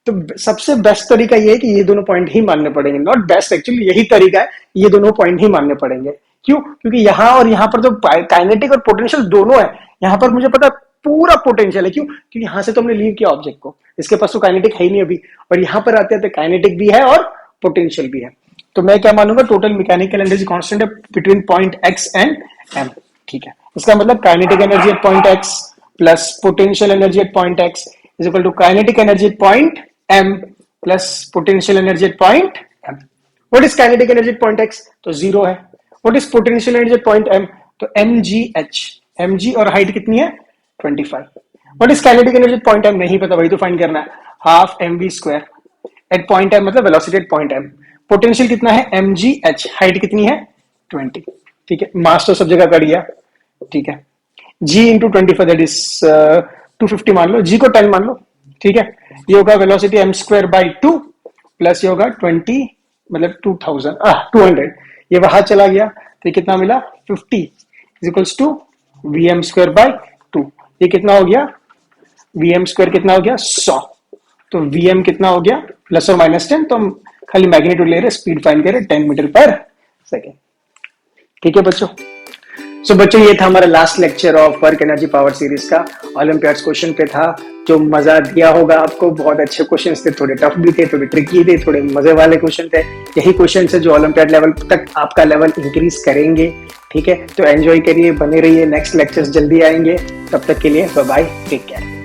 तो सबसे बेस्ट तरीका ये है कि ये दोनों पॉइंट ही मानने पड़ेंगे, नॉट बेस्ट, एक्चुअली यही तरीका है, ये दोनों पॉइंट ही मानने पड़ेंगे। क्यों? क्योंकि यहां और यहां पर तो काइनेटिक और पोटेंशियल दोनों है, यहां पर मुझे पता पूरा पोटेंशियल है। क्यों? क्योंकि यहां से तो हमने लीव किया ऑब्जेक्ट को, इसके पास तो काइनेटिक है ही नहीं अभी, और यहां पर आते आते काइनेटिक भी है और पोटेंशियल भी है। तो मैं क्या मानूंगा, टोटल मैकेनिकल एनर्जी कांस्टेंट है between point X and M. ठीक है, इसका मतलब kinetic energy at point X plus potential energy at point X is equal to kinetic energy at point M plus potential energy at point M. What is kinetic energy at point X? तो 0 है। What is potential energy at point M? तो mgh, mg और height कितनी है 25। What is kinetic energy at point M? नहीं पता, वही तो फाइंड करना है, half mv² at point M, मतलब velocity at point M. Potential कितना है mgh, हाइट कितनी है 20। ठीक है, मास तो सब जगह कर दिया। ठीक है, g इंटू 25 दैट इज 250 मान लो, g को 10 मान लो। ठीक है, ये होगा वेलोसिटी m²/2 प्लस ये होगा 20, मतलब 200, ये बाहर चला गया तो ये कितना मिला 50 इज इक्वल्स टू vm²/2। ये कितना हो गया, vm² कितना हो गया 100, तो vm कितना हो गया प्लस और माइनस 10, तो हम खाली मैग्नीट्यूड ले रहे, स्पीड फाइंड करें 10 मीटर पर सेकेंड। ठीक है बच्चों। सो बच्चों, ये था हमारा last lecture of work energy power series का। ओलंपियाड्स क्वेश्चन पे था, जो मजा दिया होगा आपको। बहुत अच्छे क्वेश्चंस थे, थोड़े टफ भी थे, थोड़े ट्रिकी थे, थोड़े मजे वाले क्वेश्चन थे। यही क्वेश्चन है जो ओलंपियाड लेवल तक आपका लेवल इंक्रीज करेंगे। ठीक है, तो एंजॉय करिए, बने रहिए, नेक्स्ट लेक्चर्स जल्दी आएंगे। तब तक के लिए बाय बाय, टेक केयर।